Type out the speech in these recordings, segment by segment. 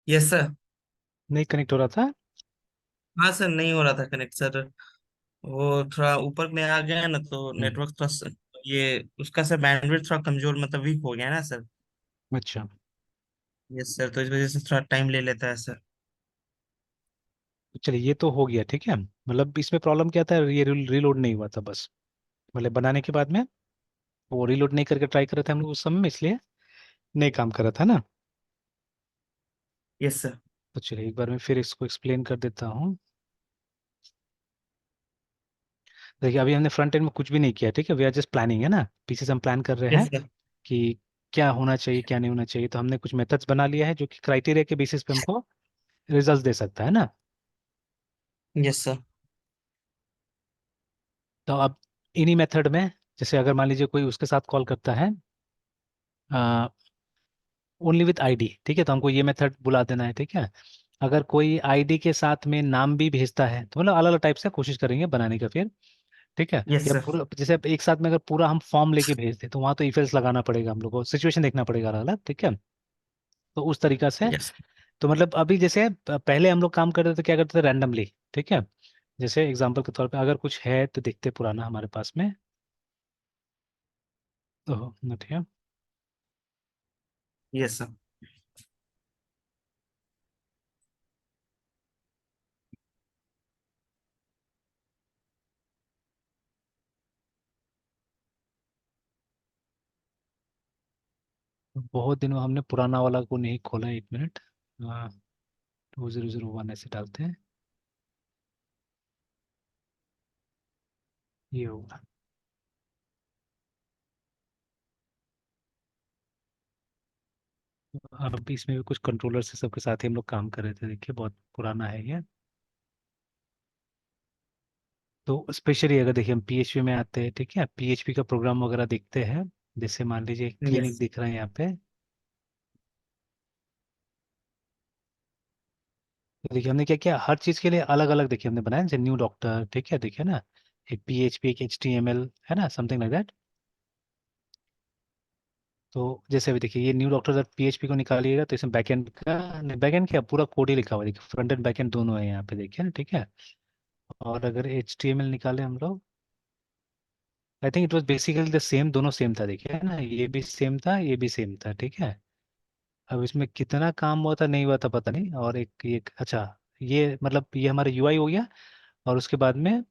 Yes sir. नहीं connect हो रहा था। हाँ सर, नहीं हो रहा था कनेक्ट सर। वो थोड़ा ऊपर में आ गया ना, तो हम्म। नेटवर्क थोड़ा ये उसका सर बैंडविड्थ थोड़ा कमजोर, मतलब वीक हो गया ना सर। अच्छा। यस सर, तो इस वजह से थोड़ा टाइम ले लेता है सर। तो चलिए ये तो हो गया ठीक है, मतलब इसमें प्रॉब्लम क्या था, ये रीलोड नहीं हुआ था बस, मतलब बनाने के बाद में वो रीलोड नहीं करके ट्राई कर रहे थे हम लोग उस समय में, इसलिए नहीं काम कर रहा था ना। Yes sir. तो चलिए एक बार मैं फिर इसको एक्सप्लेन कर देता हूँ। देखिए अभी हमने फ्रंट एंड में कुछ भी नहीं किया ठीक है, वी आर जस्ट प्लानिंग है ना, पीछे से हम प्लान कर रहे यस हैं सर। कि क्या होना चाहिए क्या नहीं होना चाहिए। तो हमने कुछ मेथड्स बना लिया है जो कि क्राइटेरिया के बेसिस पे हमको रिजल्ट दे सकता है ना। Yes sir. तो अब इन्हीं मेथड में, जैसे अगर मान लीजिए कोई उसके साथ कॉल करता है ओनली विथ आईडी, ठीक है, तो हमको ये मेथड बुला देना है ठीक है। अगर कोई आईडी के साथ में नाम भी भेजता है तो मतलब अलग अलग टाइप से कोशिश करेंगे बनाने का फिर, ठीक है। यस या सर। पूरा जैसे एक साथ में अगर पूरा हम फॉर्म लेके भेज दें तो वहाँ तो इफेल्स लगाना पड़ेगा, हम लोग को सिचुएशन देखना पड़ेगा अलग अलग, ठीक है। तो उस तरीका से, यस। तो मतलब अभी जैसे पहले हम लोग काम करते थे क्या करते थे रैंडमली, ठीक है। जैसे एग्जांपल के तौर पे अगर कुछ है तो देखते पुराना हमारे पास में, तो ठीक है। Yes sir. बहुत दिन में हमने पुराना वाला को नहीं खोला, एक मिनट। 2001 ऐसे डालते हैं, ये होगा। अब इसमें भी कुछ कंट्रोलर से सबके साथ ही हम लोग काम कर रहे थे, देखिए बहुत पुराना है ये। तो स्पेशली अगर देखिए हम पीएचपी में आते हैं ठीक है, पीएचपी का प्रोग्राम वगैरह देखते हैं। जैसे मान लीजिए क्लिनिक यस। दिख रहा है यहाँ पे, तो देखिए हमने क्या किया, हर चीज़ के लिए अलग अलग देखिए हमने बनाया, जैसे न्यू डॉक्टर ठीक है, देखिए ना, एक पीएचपी एक एचटीएमएल है ना, समथिंग लाइक दैट। तो जैसे अभी देखिए ये न्यू डॉक्टर अगर पीएचपी को निकालिएगा तो इसमें बैकएंड का, बैकएंड क्या पूरा कोड ही लिखा हुआ है, देखिए फ्रंट एंड बैकएंड दोनों है यहाँ पे देखिए ना, ठीक है। और अगर एचटीएमएल निकाले हम लोग, I think it was basically the same, दोनों सेम था देखिए ना, ये भी सेम था ये भी सेम था ठीक है। अब इसमें कितना काम हुआ था नहीं हुआ था पता नहीं, और एक अच्छा, ये मतलब ये हमारा यूआई हो गया। और उसके बाद में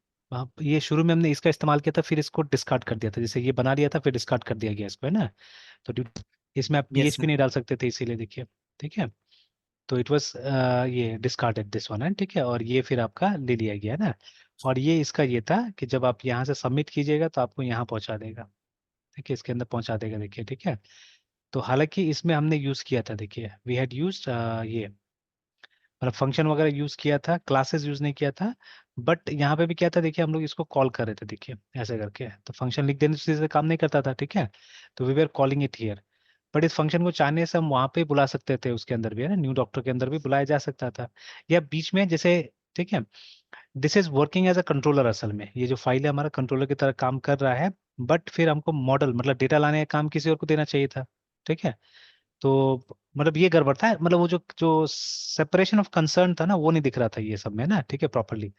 ये शुरू में हमने इसका इस्तेमाल किया था, फिर इसको डिस्कार्ड कर दिया था, जैसे ये बना लिया था फिर डिस्कार्ड कर दिया गया इसको है ना। तो इसमें आप यस पीएचपी सर। नहीं डाल सकते थे इसीलिए देखिए, ठीक है। तो इट वाज ये डिस्कार्डेड दिस वन है ठीक है, और ये फिर आपका ले लिया गया है ना। और ये इसका ये था कि जब आप यहाँ से सबमिट कीजिएगा तो आपको यहाँ पहुँचा देगा, ठीक है, इसके अंदर पहुँचा देगा देखिए, ठीक है। तो हालांकि इसमें हमने यूज़ किया था देखिए, वी हैड यूज ये मतलब फंक्शन वगैरह यूज किया था, क्लासेस यूज नहीं किया था। बट यहाँ पे भी क्या था देखिए, हम लोग इसको कॉल कर रहे थे देखिए ऐसे करके, तो फंक्शन लिख देने से काम नहीं करता था ठीक है। तो we were calling it here. But इस फंक्शन को चाहने से हम वहाँ पे बुला सकते थे, उसके अंदर भी है ना, न्यू डॉक्टर के अंदर भी बुलाया जा सकता था, या बीच में जैसे, ठीक है। This is working as a controller, असल में ये जो फाइल है हमारा कंट्रोलर की तरह काम कर रहा है। बट फिर हमको मॉडल मतलब डेटा लाने का काम किसी और को देना चाहिए था, ठीक है। तो मतलब ये गड़बड़ था, मतलब वो जो जो सेपरेशन ऑफ कंसर्न था ना वो नहीं दिख रहा था ये सब में ना, ठीक है, प्रॉपरली।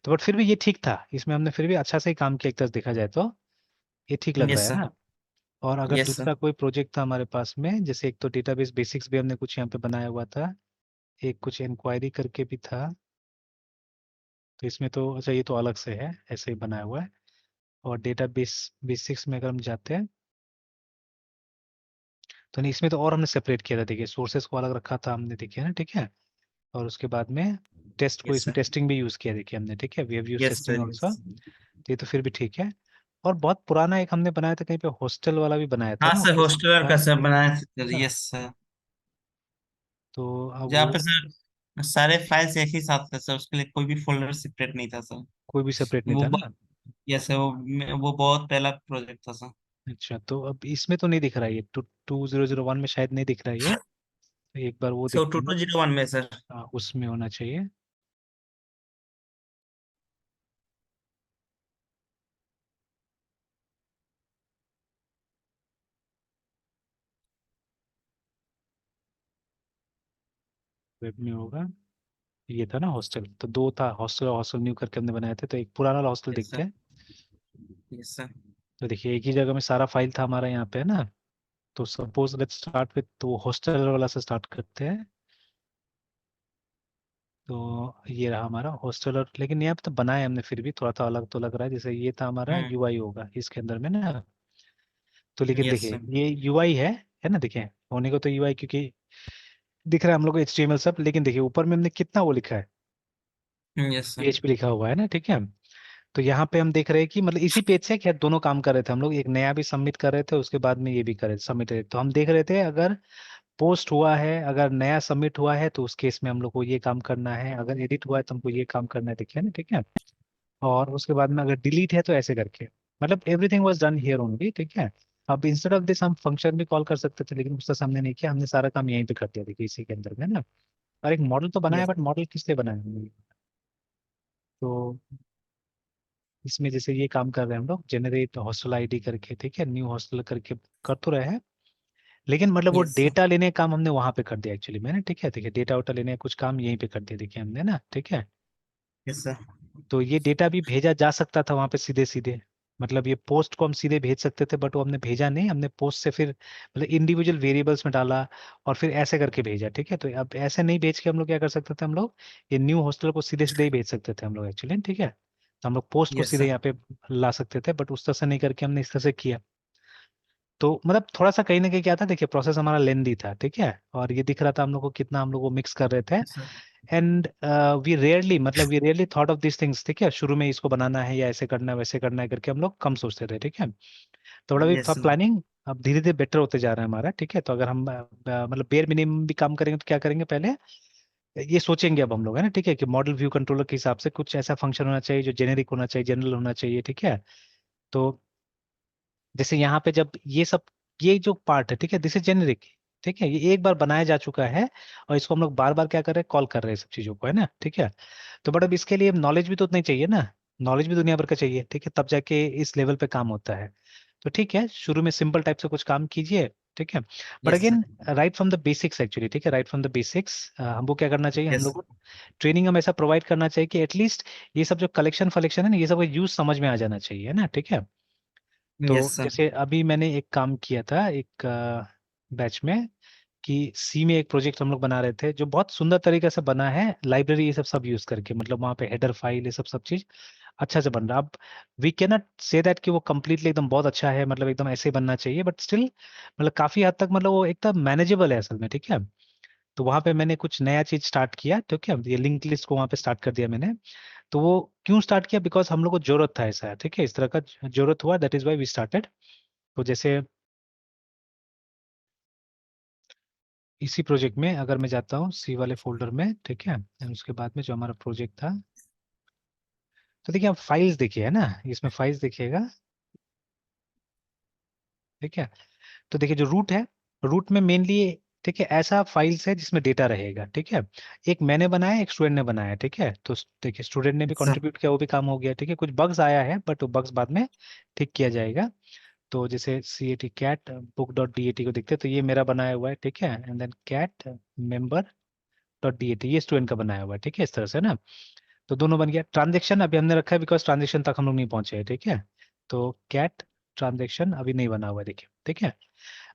तो बट फिर भी ये ठीक था, इसमें हमने फिर भी अच्छा से ही काम किया एक तरह से देखा जाए तो, ये ठीक लग रहा यस है सर। ना। और अगर यस सर। दूसरा कोई प्रोजेक्ट था हमारे पास में, जैसे एक तो डेटाबेस बेसिक्स भी हमने कुछ यहाँ पे बनाया हुआ था, एक कुछ इंक्वायरी करके भी था। तो इसमें तो अच्छा ये तो अलग से है, ऐसे ही बनाया हुआ है। और डेटाबेस बेसिक्स में अगर हम जाते हैं तो नहीं, इसमें तो और हमने सेपरेट किया था देखिए, सोर्सेस को अलग रखा था हमने देखिए ना, ठीक है। और उसके बाद में टेस्ट को, यस इसमें सर। टेस्टिंग भी यूज़ किया देखिए हमने, ठीक है, we have use yes testing sir. Also. तो ये तो फिर भी ठीक है। और बहुत पुराना एक हमने बनाया था कहीं पे, हॉस्टल वाला भी बनाया था हाँ ना, वो सर, कैसे हॉस्टलर था का सब बनाया है सर। ना। Yes sir. तो अब जहाँ वो पे सर सारे फाइल्स एक ही साथ थे सर, उसके लिए कोई भी फोल्डर सेपरेट नहीं था सर। कोई भी सेपरेट नहीं वो था ना। यस सर, वो बहुत पहला प्रोजेक्ट था सर। अच्छा तो अब इसमें तो नहीं दिख रहा है ये, 2001 में शायद नहीं दिख रहा है ये, तो एक बार वो सो देखते टू हैं। टू जीरो वन में सर। हाँ, उसमें होना चाहिए। वेब में होगा, ये था ना हॉस्टल, तो दो था, हॉस्टल और हॉस्टल न्यू करके हमने बनाए थे, तो एक पुराना हॉस्टल यस देखते सर। हैं। Yes sir. तो देखिए एक ही जगह में सारा फाइल था हमारा यहाँ पे, है ना। तो सपोज लेट्स स्टार्ट विथ, तो हॉस्टल वाला से स्टार्ट करते हैं। तो ये रहा हमारा हॉस्टल, और लेकिन यहाँ पे तो बनाया हमने, फिर भी थोड़ा सा अलग तो लग रहा है, जैसे ये था हमारा हम्म। यूआई होगा इसके अंदर में ना। तो लेकिन यस देखिए सर। ये यूआई है ना, देखिए होने को तो यूआई, क्योंकि दिख रहा है हम लोग को एचटीएमएल सब, लेकिन देखिए ऊपर में हमने कितना वो लिखा है, यस सर। पीएचपी लिखा हुआ है ना, ठीक है। तो यहाँ पे हम देख रहे हैं कि मतलब इसी पेज से क्या दोनों काम कर रहे थे हम लोग, एक नया भी सबमिट कर रहे थे, उसके बाद में ये भी करे सबमिट, तो हम देख रहे थे अगर पोस्ट हुआ है, अगर नया सबमिट हुआ है तो उस केस में हम लोग को ये काम करना है, अगर एडिट हुआ है तो हमको ये काम करना है, देखिए ना, ठीक है। और उसके बाद में अगर डिलीट है तो ऐसे करके, मतलब everything was done here only, ठीक है। अब इंस्टेड ऑफ दिस हम फंक्शन भी कॉल कर सकते थे, लेकिन उसका सामने नहीं किया, हमने सारा काम यहीं पे कर दिया, देखिए इसी के अंदर में ना। और एक मॉडल तो बनाया, यस। बट मॉडल किस लिए बनाया हमने? तो इसमें जैसे ये काम कर रहे हैं हम लोग, जनरेट हॉस्टल आईडी करके, ठीक है, न्यू हॉस्टल करके कर तो रहे हैं, लेकिन मतलब वो यस सर। डेटा लेने का काम हमने वहां पे कर दिया एक्चुअली में ना, ठीक है। देखिए डेटा वोटा लेने का कुछ काम यहीं पे कर दिया, देखिए हमने ना, ठीक है। Yes sir. तो ये डेटा भी भेजा जा सकता था वहां पे सीधे सीधे, मतलब ये पोस्ट को हम सीधे भेज सकते थे, बट वो हमने भेजा नहीं, हमने पोस्ट से फिर मतलब इंडिविजुअल वेरिएबल्स में डाला, और फिर ऐसे करके भेजा, ठीक है। तो अब ऐसे नहीं भेज के हम लोग क्या कर सकते थे, हम लोग ये न्यू हॉस्टल को सीधे सीधे ही भेज सकते थे हम लोग एक्चुअली, ठीक है। तो हम लोग पोस्ट को यस सीधे सर। यहाँ पे ला सकते थे, बट उस तरह से नहीं करके हमने इस तरह से किया। तो मतलब थोड़ा सा कहीं ना कहीं क्या था, देखिए प्रोसेस हमारा लेंदी था, ठीक है। और ये दिख रहा था हम लोग को कितना हम लोग को मिक्स कर रहे थे, yes sir. And we rarely thought of this things, ठीक है। शुरू में इसको बनाना है या ऐसे करना है वैसे करना है करके हम लोग कम सोचते थे, ठीक है। तो बड़ा भी यस था सर। प्लानिंग, अब धीरे धीरे बेटर होते जा रहा है हमारा, ठीक है। तो अगर हम मतलब बेयर मिनिमम भी काम करेंगे तो क्या करेंगे, पहले ये सोचेंगे अब हम लोग, है ना, ठीक है, कि मॉडल व्यू कंट्रोलर के हिसाब से कुछ ऐसा फंक्शन होना चाहिए जो जेनेरिक होना चाहिए, जनरल होना चाहिए, ठीक है। तो जैसे यहाँ पे जब ये सब, ये जो पार्ट है, ठीक है, दिस इज जेनेरिक, ठीक है, ये एक बार बनाया जा चुका है, और इसको हम लोग बार बार क्या कर रहे हैं, कॉल कर रहे हैं सब चीजों को, है ना, ठीक है। तो बट अब इसके लिए नॉलेज भी तो उतना ही चाहिए ना, नॉलेज भी दुनिया भर का चाहिए, ठीक है, तब जाके इस लेवल पे काम होता है। तो ठीक है, शुरू में सिंपल टाइप से कुछ काम कीजिए, ठीक है। But yes sir. Again right from the basics actually, ठीक है, राइट फ्रॉम द बेसिक्स हमको क्या करना चाहिए, हम यस। लोग को ट्रेनिंग हम ऐसा प्रोवाइड करना चाहिए कि एटलीस्ट ये सब जो कलेक्शन फलेक्शन है ना, ये सब का यूज समझ में आ जाना चाहिए, है ना, ठीक है। तो यस सर। जैसे अभी मैंने एक काम किया था एक बैच में, कि सी में एक प्रोजेक्ट हम लोग बना रहे थे, जो बहुत सुंदर तरीके से बना है, लाइब्रेरी ये सब सब यूज करके, मतलब वहाँ पे हेडर फाइल ये सब सब चीज अच्छा से बन रहा। अब we can not say that कि वो कम्प्लीटली एकदम बहुत अच्छा है, मतलब एकदम ऐसे ही बनना चाहिए, बट स्टिल मतलब काफी हद तक मतलब वो एकदम मैनेजेबल है असल में, ठीक है। तो वहाँ पे मैंने कुछ नया चीज स्टार्ट किया, ठीक है, ये लिंक लिस्ट को वहाँ पे स्टार्ट कर दिया मैंने। तो वो क्यों स्टार्ट किया, बिकॉज हम लोग को जरूरत था ऐसा, ठीक है, इस तरह का जरूरत हुआ, that is why we started. तो जैसे इसी प्रोजेक्ट में अगर मैं जाता हूँ सी वाले फोल्डर में, ठीक है, and उसके बाद में जो हमारा प्रोजेक्ट था, तो देखिए आप फाइल्स देखिए, है ना, इसमें फाइल्स देखिएगा, ठीक है। तो देखिए जो रूट है, रूट में मेनली, ठीक है, ऐसा फाइल्स है जिसमें डेटा रहेगा, ठीक है। एक मैंने बनाया, एक स्टूडेंट ने बनाया, ठीक है। तो देखिए स्टूडेंट ने भी सर। कंट्रीब्यूट किया, वो भी काम हो गया, ठीक है। कुछ बग्स आया है, बट वो बग्स बाद में ठीक किया जाएगा। तो जैसे C A T cat book dot D A T को देखते हैं, तो ये मेरा बनाया हुआ है, ठीक है, and then cat member dot D A T, ये स्टूडेंट का बनाया हुआ है, ठीक है, इस तरह से ना। तो दोनों बन गया। ट्रांजेक्शन अभी हमने रखा है बिकॉज ट्रांजेक्शन तक हम लोग नहीं पहुंचे हैं, ठीक है। तो कैट ट्रांजेक्शन अभी नहीं बना हुआ है, देखिए, ठीक है।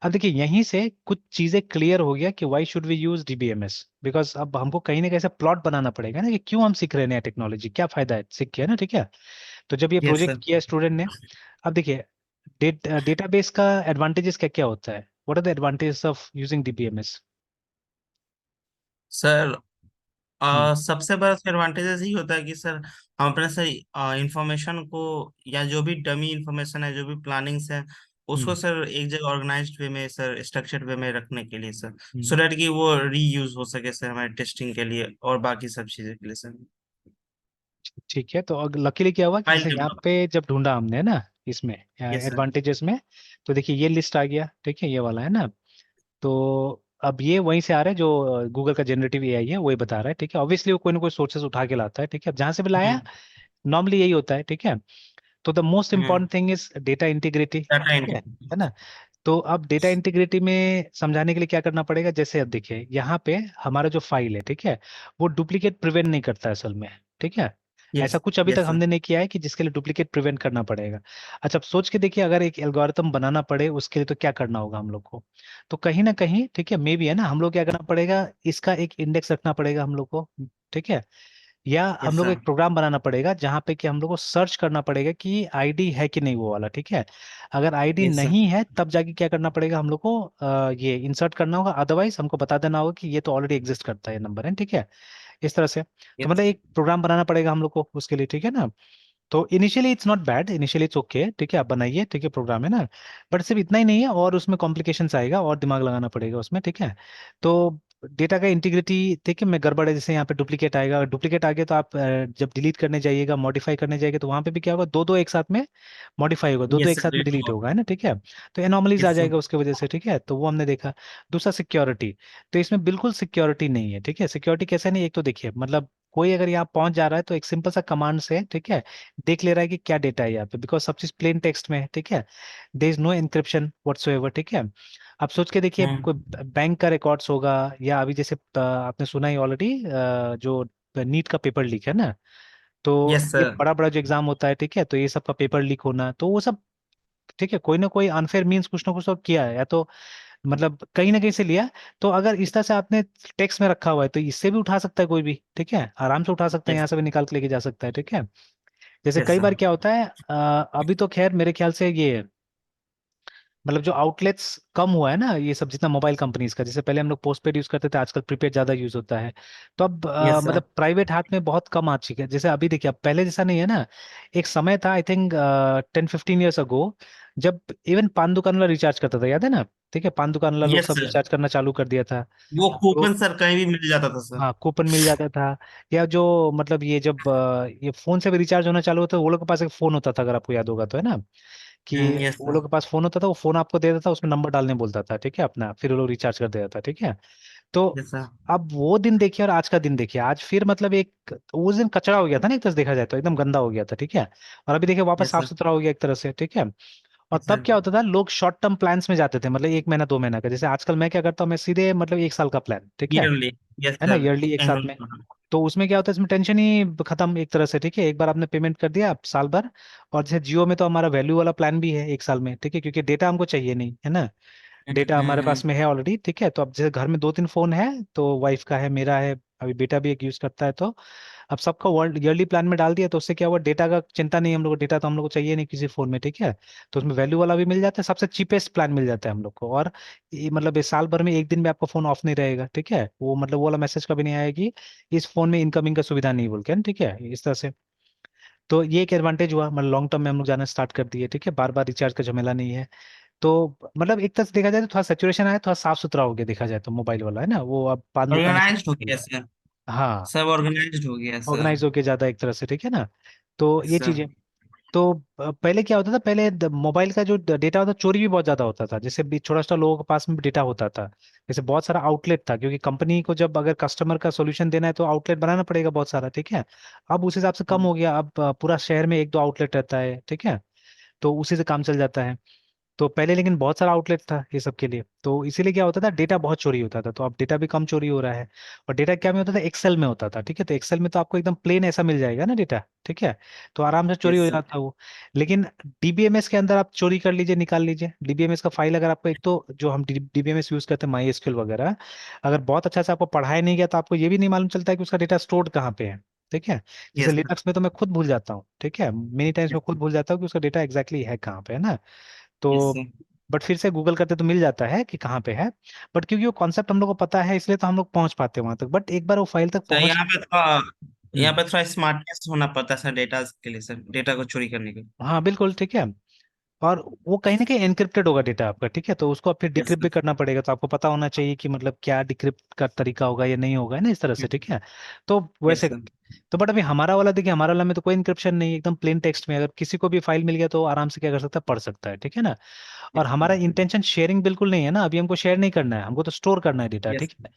अब देखिए यहीं से कुछ चीजें क्लियर हो गया कि why should we use DBMS, because अब हमको कहीं ना कहीं से प्लॉट बनाना पड़ेगा ना, कि क्यों हम सीख रहे हैं नया टेक्नोलॉजी, क्या फायदा है सीख के, है ना, ठीक है। तो जब ये यस प्रोजेक्ट सर। किया स्टूडेंट ने, अब देखिए डेटाबेस का एडवांटेजेस क्या क्या होता है, what are the advantages of using DBMS? Sir, हम्म सबसे बड़ा एडवांटेजेस ही होता है कि सर हम अपने से इंफॉर्मेशन को, या जो भी डमी इंफॉर्मेशन है, जो भी प्लानिंग्स है, उसको हम्म सर एक जगह ऑर्गेनाइज्ड वे में, सर स्ट्रक्चर्ड वे में रखने के लिए सर, सो हम्म। दैट कि वो रीयूज हो सके सर, हमारे टेस्टिंग के लिए और बाकी सब चीज़ों के लिए सर। ठीक है, तो लकीली क्या हुआ कि फाइल जैसे यहाँ डेवलप। पे जब ढूंढा हमने ना इसमें यस सर। एडवांटेजेस में, तो देखिए ये लिस्ट आ गया, ठीक है, ये वाला है ना। तो अब ये वहीं से आ रहा है, जो गूगल का जनरेटिव एआई है वही बता रहा है, ठीक है। ऑब्वियसली वो कोई ना कोई सोर्सेस उठा के लाता है, ठीक है, अब जहां से भी लाया हम्म। नॉर्मली यही होता है, ठीक है। तो the most hmm. Important thing is data integrity, data ठीक एंट्री। है ना। तो अब डेटा इंटीग्रिटी में समझाने के लिए क्या करना पड़ेगा, जैसे अब देखिए यहाँ पे हमारा जो फाइल है, ठीक है, वो डुप्लीकेट प्रिवेंट नहीं करता है असल में, ठीक है। यस। ऐसा कुछ अभी तक यस सर। हमने नहीं किया है कि जिसके लिए डुप्लीकेट प्रिवेंट करना पड़ेगा। अच्छा, अब सोच के देखिए, अगर एक एल्गोरिथम बनाना पड़े उसके लिए तो क्या करना होगा हम लोग को। तो कहीं ना कहीं, ठीक है, मे बी है ना, हम लोग क्या करना पड़ेगा, इसका एक इंडेक्स रखना पड़ेगा हम लोग को, ठीक है। या हम यस लोग को सर। एक प्रोग्राम बनाना पड़ेगा जहाँ पे कि हम लोग को सर्च करना पड़ेगा कि आईडी है कि नहीं वो वाला, ठीक है। अगर आईडी यस सर। नहीं है तब जाके क्या करना पड़ेगा हम लोग को, ये इंसर्ट करना होगा, अदरवाइज हमको बता देना होगा कि ये तो ऑलरेडी एग्जिस्ट करता है नंबर है, ठीक है। इस तरह से तो मतलब यस। एक प्रोग्राम बनाना पड़ेगा हम लोग को उसके लिए, ठीक है ना। तो initially it's not bad, initially it's okay, ठीक है, आप बनाइए, ठीक है, प्रोग्राम है ना। बट सिर्फ इतना ही नहीं है, और उसमें कॉम्प्लिकेशंस आएगा और दिमाग लगाना पड़ेगा उसमें, ठीक है। तो डेटा का इंटीग्रिटी, ठीक है, में गड़बड़ है, जैसे यहाँ पे डुप्लीकेट आएगा, अगर डुप्लीकेट आ गया तो आप जब डिलीट करने जाइएगा, मॉडिफाई करने जाइएगा, तो वहां पे भी क्या होगा, दो दो एक साथ में मॉडिफाई होगा, दो दो यस एक सर। साथ में डिलीट होगा, है ना, ठीक है। तो एनॉमलीज आ यस सर। जाएगा उसके वजह से, ठीक है, तो वो हमने देखा। दूसरा सिक्योरिटी, तो इसमें बिल्कुल सिक्योरिटी नहीं है, ठीक है। सिक्योरिटी कैसे नहीं, एक तो देखिए मतलब कोई अगर यहाँ पहुंच जा रहा है तो एक सिंपल सा कमांड से, ठीक है, देख ले रहा है कि क्या डेटा है यहाँ पे, बिकॉज सब चीज प्लेन टेक्स्ट में है, ठीक है। There is no encryption whatsoever, ठीक है। आप सोच के देखिए, कोई हम्म। बैंक का रिकॉर्ड्स होगा, या अभी जैसे आपने सुना ही ऑलरेडी, जो नीट का पेपर लीक है ना, तो यस ये सर। बड़ा बड़ा जो एग्जाम होता है, ठीक है, तो ये सब का पेपर लीक होना, तो वो सब, ठीक है, कोई ना कोई अनफेयर मीन्स कुछ ना कुछ तो किया है, या तो मतलब कहीं ना कहीं से लिया। तो अगर इस तरह से आपने टेक्स्ट में रखा हुआ है तो इससे भी उठा सकता है कोई भी, ठीक है, आराम से उठा सकता है, यस। यहाँ से भी निकाल के लेके जा सकता है, ठीक है। जैसे यस कई सर। बार क्या होता है, अभी तो खैर मेरे ख्याल से ये मतलब जो आउटलेट्स कम हुआ है ना, ये सब जितना मोबाइल कंपनीज का, जैसे पहले हम लोग पोस्ट पेड यूज करते थे, आजकल प्रीपेड ज्यादा यूज होता है। तो अब यस सर। मतलब प्राइवेट हाथ में बहुत कम आ चुका है, जैसे अभी देखिए, अब पहले जैसा नहीं है ना। एक समय था, आई थिंक 10-15 ईयर्स अगो, जब इवन पान दुकान वाला रिचार्ज करता था, याद है ना, ठीक है, पान दुकान वाला लोग यस सब सर। रिचार्ज करना चालू कर दिया था। वो तो कूपन सर कहीं भी मिल जाता था सर। हाँ, कूपन मिल जाता था। या जो मतलब ये जब ये फोन से भी रिचार्ज होना चालू होता, वो लोग के पास एक फोन होता था, अगर आपको याद होगा तो, है ना, कि यस वो सर। लोग के पास फोन होता था, वो फोन आपको दे देता था, उसमें नंबर डालने बोलता था, ठीक है, अपना, फिर वो लोग रिचार्ज कर देता था, ठीक है। तो यस सर। अब वो दिन देखिए और आज का दिन देखिए, आज फिर मतलब एक, उस दिन कचरा हो गया था ना एक तरह से देखा जाए तो, एकदम गंदा हो गया था, ठीक है। और अभी देखिए वापस यस साफ सर। सुथरा हो गया एक तरह से, ठीक है। और यस तब सर। क्या होता था, लोग शॉर्ट टर्म प्लान्स में जाते थे, मतलब 1 महीना 2 महीना का, जैसे आजकल मैं क्या करता हूँ, मैं सीधे मतलब 1 साल का प्लान, ठीक ईयरली। यस है ना, सर। ईयरली एक साथ में। तो उसमें क्या होता है, इसमें टेंशन ही खत्म एक तरह से, ठीक है, एक बार आपने पेमेंट कर दिया आप साल भर। और जैसे जियो में तो हमारा वैल्यू वाला प्लान भी है 1 साल में, ठीक है, क्योंकि डेटा हमको चाहिए नहीं, है ना, डेटा हमारे पास में है ऑलरेडी, ठीक है। तो अब जैसे घर में 2-3 फोन है, तो वाइफ का है, मेरा है, अभी बेटा भी एक यूज करता है, तो अब सबका वर्ल्ड ईयरली प्लान में डाल दिया, तो उससे क्या हुआ, डेटा का चिंता नहीं, हम लोग को डेटा तो हम लोग को चाहिए नहीं किसी फोन में, ठीक है। तो उसमें वैल्यू वाला भी मिल जाता है, सबसे चीपेस्ट प्लान मिल जाता है हम लोग को। और ये मतलब इस साल भर में एक दिन भी आपका फोन ऑफ नहीं रहेगा, ठीक है, वो मतलब वो वाला मैसेज कभी नहीं आएगा कि इस फोन में इनकमिंग का सुविधा नहीं बोल के, ठीक है, इस तरह से। तो ये एक एडवांटेज हुआ, मतलब लॉन्ग टर्म में हम लोग जाना स्टार्ट कर दिए, ठीक है, बार बार रिचार्ज का झमेला नहीं है। तो मतलब एक तरह से देखा जाए तो थोड़ा सेचुरेशन आया, थोड़ा साफ सुथरा हो गया देखा जाए तो, मोबाइल वाला है ना, वो अब पान दुकान ऐसा ऑर्गेनाइज्ड हो नहीं गया है। सर। हाँ, सब ऑर्गेनाइज्ड हो गया सर। ऑर्गेनाइज होके ज्यादा एक तरह से, ठीक है ना। तो यस ये सर। चीजें, तो पहले क्या होता था, पहले मोबाइल का जो डेटा होता चोरी भी बहुत ज्यादा होता था, जैसे भी छोटा छोटा लोगों के पास में डेटा होता था, जैसे बहुत सारा आउटलेट था, क्योंकि कंपनी को जब अगर कस्टमर का सोल्यूशन देना है तो आउटलेट बनाना पड़ेगा बहुत सारा, ठीक है। अब उस हिसाब से कम हो गया, अब पूरा शहर में 1-2 आउटलेट रहता है, ठीक है। तो उसी से काम चल जाता है। तो पहले लेकिन बहुत सारा आउटलेट था ये सब के लिए, तो इसीलिए क्या होता था, डेटा बहुत चोरी होता था, तो अब डेटा भी कम चोरी हो रहा है। और डेटा क्या में होता था, एक्सेल में होता था, ठीक है, तो एक्सेल में तो आपको एकदम प्लेन ऐसा मिल जाएगा ना डेटा, ठीक है, तो आराम से चोरी यस हो सर। जाता है वो। लेकिन डीबीएमएस के अंदर आप चोरी कर लीजिए, निकाल लीजिए डीबीएमएस का फाइल, अगर आपको, एक तो जो हम डीबीएमएस यूज करते हैं माई एसक्यूएल वगैरह, अगर बहुत अच्छा से आपको पढ़ाया नहीं गया तो आपको ये भी नहीं मालूम चलता है कि उसका डेटा स्टोर्ड कहाँ पे है, ठीक है। जैसे यस सर। लिनक्स में तो मैं खुद भूल जाता हूँ, ठीक है, मेनी टाइम्स मैं खुद भूल जाता हूँ कि उसका डेटा एग्जैक्टली है कहाँ पे, है ना। यस तो सर। बट फिर से गूगल करते तो मिल जाता है कि कहाँ पे है। बट क्योंकि वो कॉन्सेप्ट हम लोग को पता है, इसलिए तो हम लोग पहुंच पाते हैं वहां तक, बट एक बार वो फाइल तक सर पहुंच। यहाँ हम्म। पे थोड़ा स्मार्टनेस होना पड़ता है सर, डेटा के लिए सर, डेटा को चोरी करने के लिए। हाँ बिल्कुल, ठीक है। और वो कहीं ना कहीं एनक्रिप्टेड होगा डेटा आपका, ठीक है, तो उसको आप फिर यस डिक्रिप्ट भी सर। करना पड़ेगा, तो आपको पता होना चाहिए कि मतलब क्या डिक्रिप्ट का तरीका होगा या नहीं होगा, है ना, इस तरह से, ठीक है। तो यस वैसे सर। तो बट अभी हमारा वाला देखिए, हमारा वाला में तो कोई इंक्रिप्शन नहीं है, एकदम प्लेन टेक्स्ट में, अगर किसी को भी फाइल मिल गया तो आराम से क्या कर सकता है, पढ़ सकता है, ठीक है ना। और यस हमारा इंटेंशन शेयरिंग बिल्कुल नहीं है ना, अभी हमको शेयर नहीं करना है, हमको तो स्टोर करना है डेटा, यस। ठीक है।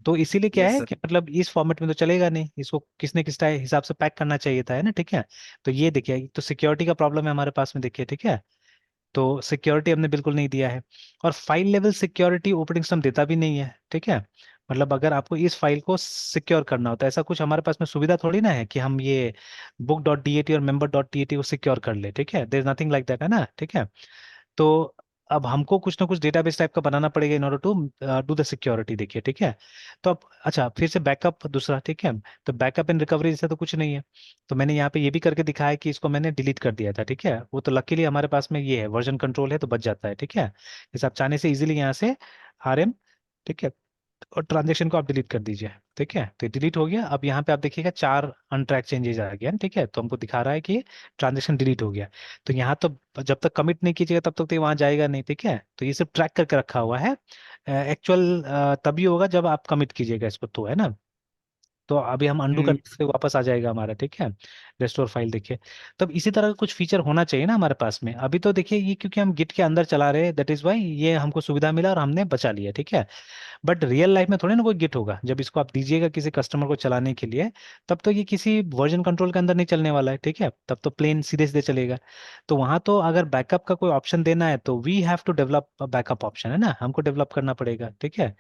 तो इसीलिए क्या यस है सर। कि मतलब इस फॉर्मेट में तो चलेगा नहीं, इसको किसने किस हिसाब से पैक करना चाहिए था, है ना, ठीक है। तो ये देखिए, तो सिक्योरिटी का प्रॉब्लम है हमारे पास में, देखिए, ठीक है। तो सिक्योरिटी हमने बिल्कुल नहीं दिया है। और file level security operating system देता भी नहीं है, ठीक है। मतलब अगर आपको इस फाइल को सिक्योर करना होता है, ऐसा कुछ हमारे पास में सुविधा थोड़ी ना है कि हम ये book.dat और member.dat को सिक्योर कर ले, ठीक है। There is nothing like that, है ना, ठीक है। तो अब हमको कुछ ना कुछ डेटाबेस टाइप का बनाना पड़ेगा in order to do the security, देखिए, ठीक है। तो अब अच्छा, फिर से बैकअप दूसरा, ठीक है। तो बैकअप एंड रिकवरी जैसा तो कुछ नहीं है। तो मैंने यहाँ पे ये भी करके दिखाया कि इसको मैंने डिलीट कर दिया था, ठीक है। वो तो लकीली हमारे पास में ये है, वर्जन कंट्रोल है, तो बच जाता है, ठीक है। जैसे आप चाहने से इजीली यहाँ से RM, ठीक है, और ट्रांजेक्शन को आप डिलीट कर दीजिए, ठीक है। तो डिलीट हो गया। अब यहाँ पे आप देखिएगा 4 अनट्रैक चेंजेस आ गया, ठीक है। तो हमको दिखा रहा है कि ट्रांजेक्शन डिलीट हो गया। तो यहाँ तो जब तक कमिट नहीं कीजिएगा तब तक तो ये वहाँ जाएगा नहीं, ठीक है। तो ये सब ट्रैक करके रखा हुआ है। एक्चुअल तभी होगा जब आप कमिट कीजिएगा इसको, तो है ना। तो अभी हम अंडू हम्म, करने से वापस आ जाएगा हमारा, ठीक है। रेस्टोर फाइल देखिए। तब इसी तरह का कुछ फीचर होना चाहिए ना हमारे पास में। अभी तो देखिए ये क्योंकि हम गिट के अंदर चला रहे हैं, दैट इज वाई ये हमको सुविधा मिला और हमने बचा लिया, ठीक है। बट रियल लाइफ में थोड़ी ना कोई गिट होगा। जब इसको आप दीजिएगा किसी कस्टमर को चलाने के लिए, तब तो ये किसी वर्जन कंट्रोल के अंदर नहीं चलने वाला है, ठीक है। तब तो प्लेन सीधे सीधे चलेगा। तो वहां तो अगर बैकअप का कोई ऑप्शन देना है तो we have to develop backup option, है ना, हमको डेवलप करना पड़ेगा, ठीक है।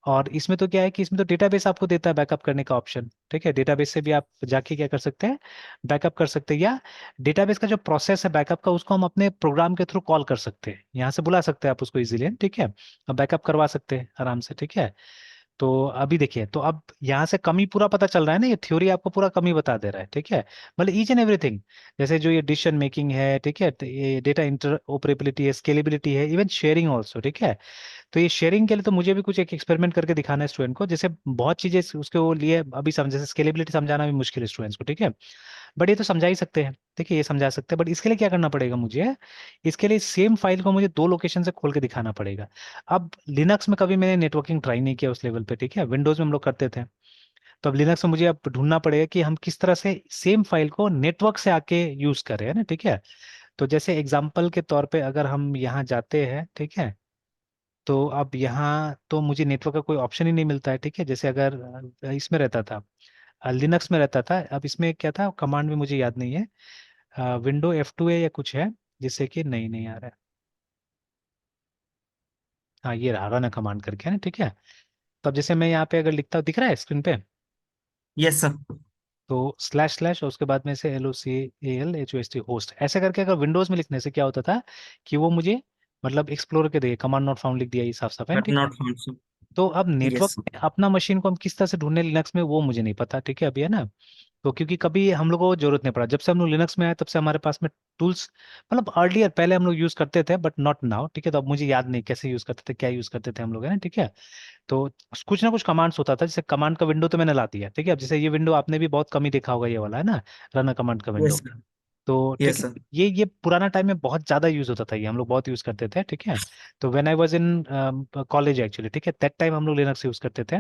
और इसमें तो क्या है कि इसमें तो डेटाबेस आपको देता है बैकअप करने का ऑप्शन, ठीक है। डेटाबेस से भी आप जाके क्या कर सकते हैं, बैकअप कर सकते हैं। या डेटाबेस का जो प्रोसेस है बैकअप का, उसको हम अपने प्रोग्राम के थ्रू कॉल कर सकते हैं, यहाँ से बुला सकते हैं आप उसको इजीली, ठीक है। अब बैकअप करवा सकते हैं आराम से, ठीक है। तो अभी देखिए, तो अब यहाँ से कमी पूरा पता चल रहा है ना, ये थ्योरी आपको पूरा कमी बता दे रहा है, ठीक है। मतलब ईच एंड एवरीथिंग, जैसे जो ये डिसीजन मेकिंग है, ठीक है, तो ये डेटा इंटरऑपरेबिलिटी है, स्केलेबिलिटी है, इवन शेयरिंग ऑल्सो, ठीक है। तो ये शेयरिंग के लिए तो मुझे भी कुछ एक एक्सपेरिमेंट करके दिखाना है स्टूडेंट को, जैसे बहुत चीजें उसके वो लिए अभी समझ, जैसे स्केलेबिलिटी समझाना भी मुश्किल है स्टूडेंट्स को, ठीक है। बट ये तो समझा ही सकते हैं, ठीक है, ये समझा सकते हैं। बट इसके लिए क्या करना पड़ेगा मुझे, इसके लिए सेम फाइल को मुझे 2 लोकेशन से खोल के दिखाना पड़ेगा। अब लिनक्स में कभी मैंने नेटवर्किंग ट्राई नहीं किया उस लेवल पे, ठीक है। विंडोज में हम लोग करते थे। तो अब लिनक्स में मुझे अब ढूंढना पड़ेगा कि हम किस तरह से सेम फाइल को नेटवर्क से आके यूज करें, है ना, ठीक है। तो जैसे एग्जाम्पल के तौर पे अगर हम यहाँ जाते हैं, ठीक है, तो अब यहाँ तो मुझे नेटवर्क का कोई ऑप्शन ही नहीं मिलता है, ठीक है। जैसे अगर इसमें रहता था, लिनक्स में रहता था, अब इसमें क्या था कमांड में मुझे याद नहीं है, विंडो F2 है या कुछ है, जिससे कि नहीं नहीं आ रहा है। हाँ, ये रहा रन कमांड करके, है ना, ठीक है। तो अब जैसे मैं यहाँ पे अगर लिखता हूँ, दिख रहा है स्क्रीन पे। Yes sir. तो // और उसके बाद में से LOCALHOST होस्ट, ऐसे करके अगर विंडोज में लिखने से क्या होता था कि वो मुझे मतलब एक्सप्लोर के देगा, कमांड नॉट फाउंड लिख दिया, ये साफ साफ है, बट ठीक है। Not found sir. तो अब नेटवर्क यस। में अपना मशीन को हम किस तरह से ढूंढने लिनक्स में, वो मुझे नहीं पता, ठीक है, अभी, है ना। तो क्योंकि कभी हम लोग को जरूरत नहीं पड़ा, जब से हम लोग लिनक्स में आए तब से हमारे पास में टूल्स, मतलब अर्लियर पहले हम लोग यूज करते थे बट नॉट नाउ, ठीक है। तो अब मुझे याद नहीं कैसे यूज करते थे, क्या यूज करते थे हम लोग, है ना, ठीक है। तो कुछ ना कुछ कमांड्स होता था, जैसे कमांड का विंडो तो मैंने ला दिया, ठीक है। अब जैसे ये विंडो आपने भी बहुत कम ही देखा होगा, ये वाला, है ना, रन कमांड का यस विंडो। सर। तो ठीक यस है, सर। ये पुराना टाइम में बहुत ज्यादा यूज होता था, ये हम लोग बहुत यूज करते थे, ठीक है। तो when I was in college actually, ठीक है, दैट टाइम हम लोग लिनक्स यूज करते थे।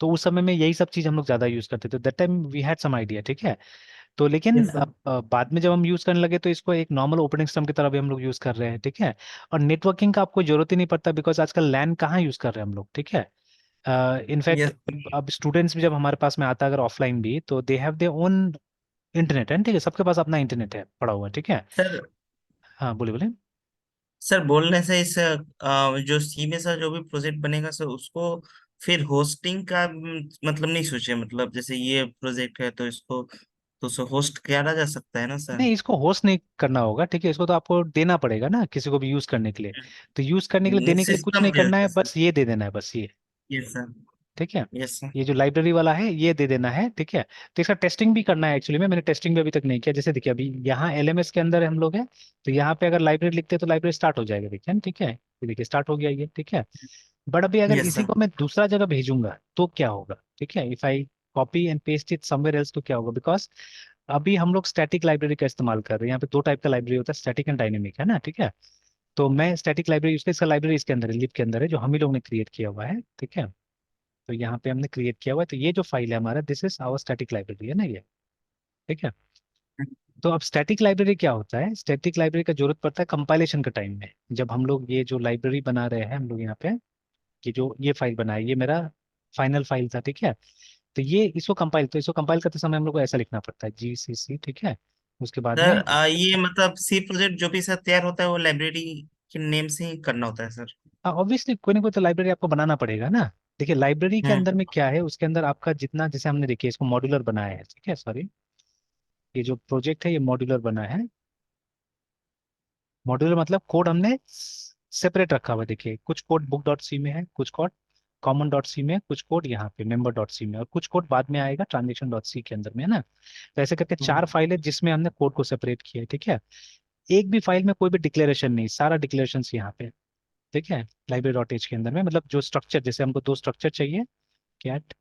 तो उस समय में यही सब चीज हम लोग ज्यादा यूज करते थे, that time we had some idea, ठीक है। तो लेकिन यस सर। बाद में जब हम यूज करने लगे तो इसको एक नॉर्मल ऑपरेटिंग सिस्टम की तरह भी हम लोग यूज कर रहे हैं, ठीक है। और नेटवर्किंग का आपको जरूरत ही नहीं पड़ता, बिकॉज आजकल लैन कहाँ यूज कर रहे हैं हम लोग, ठीक है। इनफैक्ट यस अब स्टूडेंट्स भी जब हमारे पास में आता है अगर ऑफलाइन भी, तो they have their own internet, है, ठीक है, सबके पास अपना इंटरनेट है पड़ा हुआ, ठीक है। सर। हाँ, बोले बोले। सर बोलने से इस जो सी में सर जो भी प्रोजेक्ट बनेगा सर उसको फिर होस्टिंग का मतलब नहीं सोचे, मतलब जैसे ये प्रोजेक्ट है तो इसको तो सो होस्ट किया जा सकता है ना सर। नहीं, इसको होस्ट नहीं करना होगा, ठीक है। इसको तो आपको देना पड़ेगा ना किसी को भी यूज करने के लिए। तो यूज करने के लिए देने के लिए कुछ सिस्टम नहीं दे करना देता है, है सर। बस ये दे देना है, बस ये, यस सर। ठीक है। Yes sir. ये जो लाइब्रेरी वाला है ये दे देना है, ठीक है। तो इसका टेस्टिंग भी करना है एक्चुअली में, मैंने टेस्टिंग भी अभी तक नहीं किया। जैसे देखिए अभी यहाँ LMS के अंदर हम लोग हैं, तो यहाँ पे अगर लाइब्रेरी लिखते हैं तो लाइब्रेरी स्टार्ट हो जाएगा, देखिए, ठीक है, ये देखिए स्टार्ट हो गया ये, ठीक है। बट अभी अगर यस इसी सर। को मैं दूसरा जगह भेजूंगा तो क्या होगा, ठीक है, if I copy and paste it somewhere else, तो क्या होगा, बिकॉज अभी हम लोग स्टैटिक लाइब्रेरी का इस्तेमाल कर रहे हैं। यहाँ पे 2 टाइप का लाइब्रेरी होता है, स्टैटिक एंड डायनेमिक, है ना, ठीक है। तो मैं स्टैटिक लाइब्रेरी यूज कर, इसका लाइब्रेरी इसके अंदर है, लिब के अंदर है, जो हम ही लोग ने क्रिएट किया हुआ है, ठीक है। तो यहाँ पे हमने क्रिएट किया हुआ है, तो ये जो फाइल है हमारा, this is our static library, है ना ये, ठीक है। तो अब स्टैटिक लाइब्रेरी क्या होता है, स्टैटिक लाइब्रेरी का जरूरत पड़ता है कंपाइलेशन के टाइम में, जब हम लोग ये जो लाइब्रेरी बना रहे हैं हम लोग यहाँ पे, कि जो ये फाइल बनाई, ये मेरा फाइनल फाइल था, ठीक है। तो ये इसको कंपाइल करते समय हम लोग को ऐसा लिखना पड़ता है GCC, ठीक है, उसके बाद में सर ये मतलब सी प्रोजेक्ट जो भी सर तैयार होता है वो लाइब्रेरी के नेम से ही करना होता है सर? ऑब्वियसली कोई ना कोई तो लाइब्रेरी आपको बनाना पड़ेगा ना। देखिए लाइब्रेरी के अंदर हम्म। में क्या है, उसके अंदर आपका जितना, जैसे हमने देखिए इसको मॉड्यूलर बनाया है, ठीक है, सॉरी, ये जो प्रोजेक्ट है ये मॉड्यूलर बना है। मॉड्यूलर मतलब कोड हमने सेपरेट रखा हुआ है। देखिए कुछ कोड बुक डॉट सी में है, कुछ कोड कॉमन डॉट सी में है, कुछ कोड यहाँ पे मेंबर डॉट सी में, और कुछ कोड बाद में आएगा ट्रांजेक्शन डॉट सी के अंदर में, है ना। तो ऐसे करके चार हम्म। फाइल है जिसमें हमने कोड को सेपरेट किया है, ठीक है। एक भी फाइल में कोई भी डिक्लेरेशन नहीं, सारा डिक्लेरेशन यहाँ पे, ठीक है। लाइब्रेरी डॉट एच के अंदर में, मतलब जो स्ट्रक्चर, जैसे हमको दो स्ट्रक्चर चाहिए, कैट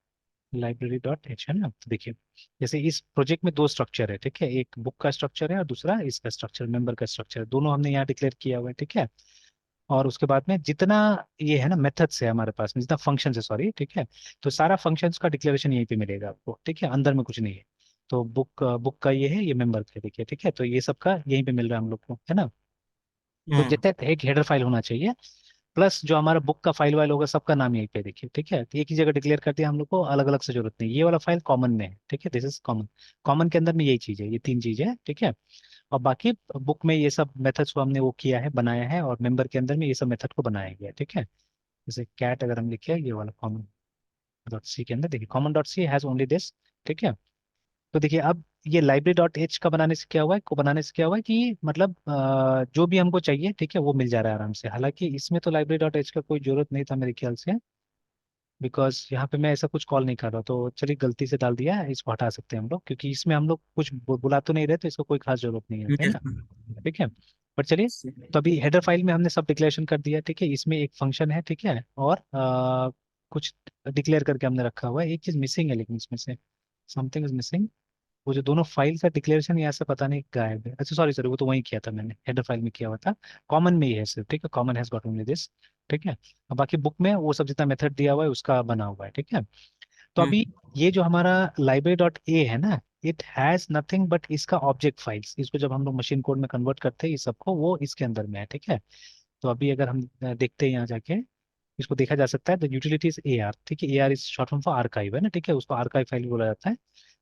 लाइब्रेरी डॉट एच, है ना। तो देखिए जैसे इस प्रोजेक्ट में दो स्ट्रक्चर है, ठीक है, एक बुक का स्ट्रक्चर है और दूसरा इसका स्ट्रक्चर, मेंबर का स्ट्रक्चर, दोनों हमने यहाँ डिक्लेयर किया हुआ है, ठीक है। और उसके बाद में जितना ये है ना मेथड्स है हमारे पास में, जितना फंक्शन है, सॉरी, ठीक है, तो सारा फंक्शंस का डिक्लेरेशन यहीं पे मिलेगा आपको, ठीक है, अंदर में कुछ नहीं है। तो बुक का ये है, ये मेंबर का है, देखिए, ठीक है, तो ये सब का यहीं पे मिल रहा है हम लोग को, है ना। तो हम्म। जैसे एक हेडर फाइल होना चाहिए, प्लस जो हमारा बुक का फाइल वाइल होगा सबका नाम यहीं पे, देखिए, ठीक है, तो एक ही जगह डिक्लेयर कर दिया हम लोग को, अलग अलग से जरूरत नहीं। ये वाला फाइल कॉमन में है, ठीक है, दिस इज कॉमन। कॉमन के अंदर में यही चीज है, ये तीन चीजें है, ठीक है। और बाकी बुक में ये सब मेथड्स को हमने वो किया है, बनाया है, और मेंबर के अंदर में ये सब मेथड को बनाया गया है, ठीक है। जैसे कैट अगर हम लिखे ये वाला कॉमन डॉट सी के अंदर, देखिए common dot C has only this, ठीक है। तो देखिए अब ये लाइब्रेरी डॉट एच का बनाने से क्या हुआ है, को बनाने से क्या हुआ है कि मतलब जो भी हमको चाहिए, ठीक है, वो मिल जा रहा है आराम से। हालांकि इसमें तो लाइब्रेरी डॉट एच का कोई जरूरत नहीं था मेरे ख्याल से, बिकॉज यहाँ पे मैं ऐसा कुछ कॉल नहीं कर रहा, तो चलिए गलती से डाल दिया है, इसको हटा सकते हैं हम लोग, क्योंकि इसमें हम लोग कुछ बुला तो नहीं रहे, तो इसको कोई खास जरूरत नहीं है, है Yes, ना। ठीक है, पर चलिए, तो अभी हेडर फाइल में हमने सब डिक्लेरेशन कर दिया, ठीक है, इसमें एक फंक्शन है, ठीक है, और कुछ डिक्लेयर करके हमने रखा हुआ है। एक चीज मिसिंग है लेकिन इसमें से, समथिंग इज मिसिंग। वो जो दोनों फाइल का डिक्लेरेशन यहाँ से पता नहीं गायब है। अच्छा सॉरी सॉरी, वो तो वहीं किया था मैंने, हेडर फाइल में किया हुआ था। कॉमन में ही है सिर्फ, ठीक है, common has got only this, ठीक है। और बाकी बुक में वो सब जितना मेथड दिया हुआ है उसका बना हुआ है, ठीक है। तो अभी हम्म। ये जो हमारा लाइब्रेरी डॉट ए है ना, इट हैज नथिंग बट इसका ऑब्जेक्ट फाइल्स, इसको जब हम लोग मशीन कोड में कन्वर्ट करते हैं, ये सबको वो इसके अंदर में है, ठीक है। तो अभी अगर हम देखते हैं यहाँ जाके, इसको देखा जा सकता है, द यूटिलिटीज ए आर, ठीक है, A R is short form for archive, है ना, ठीक है, उसको आर्काइव फाइल बोला जाता है।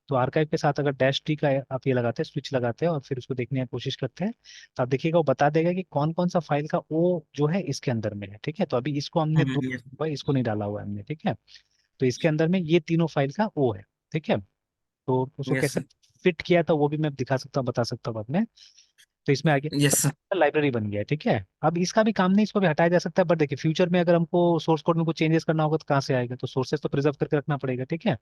तो आर्काइव के साथ अगर डैश टी का आप ये लगाते हैं, स्विच लगाते हैं, और फिर उसको देखने की कोशिश करते हैं, तो आप देखिएगा वो बता देगा कि कौन कौन सा फाइल का ओ जो है इसके अंदर में है, ठीक है। तो अभी इसको हमने दो, Yes, इसको नहीं डाला हुआ है हमने, ठीक है। तो इसके अंदर में ये तीनों फाइल का ओ है, ठीक है। तो उसको yes, कैसे फिट किया था वो भी मैं दिखा सकता हूँ, बता सकता हूँ बाद में। तो इसमें आगे yes, लाइब्रेरी बन गया है, ठीक है। अब इसका भी काम नहीं, इसको भी हटाया जा सकता है, बट देखिए फ्यूचर में अगर हमको सोर्स कोड में कुछ चेंजेस करना होगा तो कहाँ से आएगा, तो सोर्सेस तो प्रिजर्व करके रखना पड़ेगा, ठीक है।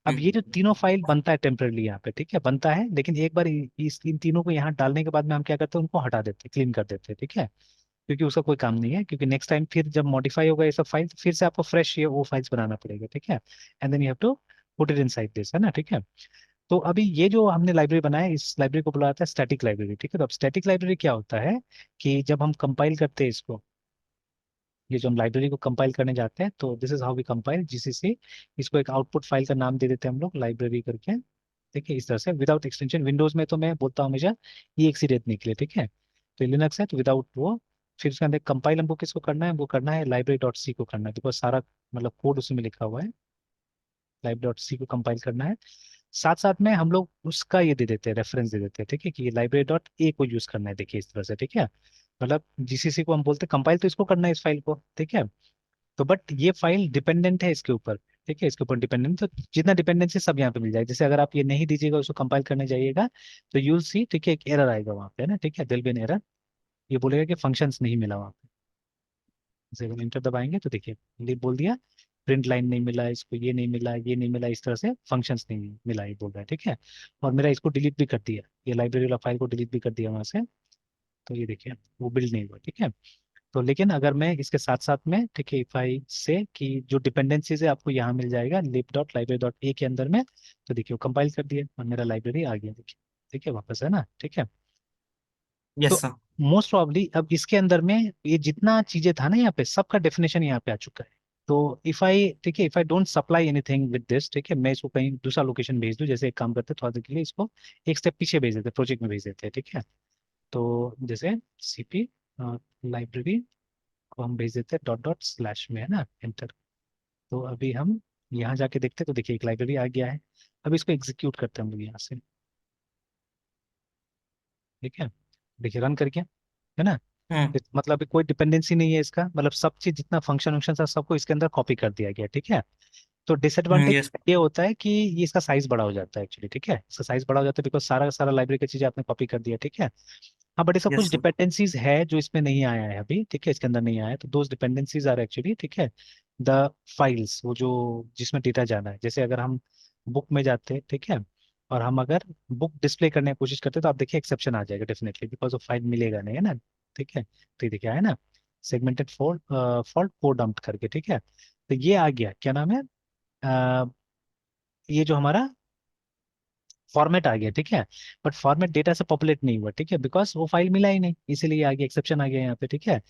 अब ये जो तीनों फाइल बनता है टेम्परली यहाँ पे, ठीक है, बनता है, लेकिन एक बार इस इन तीनों को यहाँ डालने के बाद में हम क्या करते हैं, उनको हटा देते हैं, क्लीन कर देते हैं, ठीक है। क्योंकि उसका कोई काम नहीं है, क्योंकि नेक्स्ट टाइम फिर जब मॉडिफाई होगा ये सब फाइल, तो फिर से आपको फ्रेश ये वो फाइल्स बनाना पड़ेगा, ठीक है। And then you have to put it inside this, है ना, ठीक है। तो अभी ये जो हमने लाइब्रेरी बनाया है, इस लाइब्रेरी को बुलाया जाता है स्टैटिक लाइब्रेरी, ठीक है। तो अब स्टैटिक लाइब्रेरी क्या होता है कि जब हम कंपाइल करते हैं इसको, ये जो हम लाइब्रेरी को कंपाइल करने जाते हैं, तो this is how we compile GCC. इसको एक आउटपुट फाइल का नाम दे देते हैं हम लोग, लाइब्रेरी करके, ठीक है, इस तरह से विदाउट एक्सटेंशन। विंडोज में तो मैं बोलता हूँ हमेशा ये एक सी रेत निकले, ठीक है। तो लिनक्स है तो विदाउट वो, फिर उसके अंदर कंपाइल हमको किसको करना है, वो करना है लाइब्रेरी डॉट सी को करना है, बिकॉज सारा मतलब कोड उसी में लिखा हुआ है। लाइब्रेरी डॉट सी को कंपाइल करना है, साथ साथ में हम लोग उसका ये दे देते हैं, रेफरेंस दे देते हैं, ठीक है, कि लाइब्रेरी डॉट ए को यूज करना है, देखिए इस तरह से, ठीक है। मतलब जीसीसी को हम बोलते हैं कंपाइल तो इसको करना है इस फाइल को, ठीक है। तो बट ये फाइल डिपेंडेंट है इसके ऊपर, ठीक है, इसके ऊपर डिपेंडेंट, तो जितना डिपेंडेंसी सब यहाँ पे मिल जाएगा। जैसे अगर आप ये नहीं दीजिएगा, उसको कंपाइल करने जाइएगा, तो यूल सी, ठीक है, एक एरर आएगा वहाँ पे, है ना, ठीक है, दिल बी एन एरर, ये बोलेगा कि फंक्शंस नहीं मिला वहाँ पे। जैसे हम इंटर दबाएंगे तो देखिए ये बोल दिया, प्रिंट लाइन नहीं मिला इसको, ये नहीं मिला, ये नहीं मिला, इस तरह से फंक्शंस नहीं मिला, ये बोल रहा है, ठीक है। और मेरा इसको डिलीट भी कर दिया, ये लाइब्रेरी वाला फाइल को डिलीट भी कर दिया वहाँ से, तो ये देखिए वो बिल्ड नहीं हुआ, ठीक है। तो लेकिन अगर मैं इसके साथ साथ में, ठीक है, इफ आई से कि जो डिपेंडेंसीज है आपको यहाँ मिल जाएगा लिब डॉट लाइब्रेरी डॉट ए के अंदर में, तो देखिए वो कंपाइल कर दिया और मेरा लाइब्रेरी आ गया, देखिए, ठीक है, वापस, है ना, ठीक है। yes, तो sir. मोस्ट प्रॉब्ली अब इसके अंदर में ये जितना चीजें था ना यहाँ पे, सबका डेफिनेशन यहाँ पे आ चुका है। तो इफ आई, ठीक है, if I don't supply anything with this, ठीक है, मैं इसको कहीं दूसरा लोकेशन भेज दूं, जैसे एक काम करते हैं थोड़ा देर के लिए इसको एक स्टेप पीछे भेज देते हैं, प्रोजेक्ट में भेज देते हैं, ठीक है। तो जैसे सीपी लाइब्रेरी को हम भेज देते हैं डॉट डॉट स्लैश में, है ना, एंटर। तो अभी हम यहाँ जाके देखते हैं, तो देखिए एक लाइब्रेरी आ गया है। अब इसको एग्जीक्यूट करते हैं हम लोग यहाँ से। ठीक है, देखिए रन करके, है ना। हम्म। मतलब अभी कोई डिपेंडेंसी नहीं है इसका, मतलब सब चीज जितना फंक्शन वंक्शन था सबको इसके अंदर कॉपी कर दिया गया, ठीक है। तो डिसएडवांटेज यस। ये होता है कि ये इसका साइज बड़ा हो जाता है एक्चुअली, ठीक है, इसका साइज बड़ा हो जाता है बिकॉज सारा का सारा लाइब्रेरी की चीजें आपने कॉपी कर दिया, ठीक है। हाँ बट इसका कुछ यस सर। डिपेंडेंसीज है जो इसमें नहीं आया है अभी, ठीक है, इसके अंदर नहीं आया है, तो दोज डिपेंडेंसीज आर एक्चुअली, ठीक है, द फाइल्स, वो जो जिसमें डेटा जाना है, जैसे अगर हम बुक में जाते हैं, ठीक है, और हम अगर बुक डिस्प्ले करने की कोशिश करते हैं तो आप देखिए एक्सेप्शन आ जाएगा डेफिनेटली, बिकॉज वो फाइल मिलेगा नहीं, है ना, ठीक है। तो ये देखिए है ना, segmented fault, fault code dump करके, ठीक है। तो ये आ गया, क्या नाम है, अ, ये जो हमारा फॉर्मेट आ गया, ठीक है। बट फॉर्मेट डेटा से पॉपुलेट नहीं हुआ, ठीक है, बिकॉज वो फाइल मिला ही नहीं, इसीलिए आ गया, एक्सेप्शन आ गया यहाँ पे, ठीक है।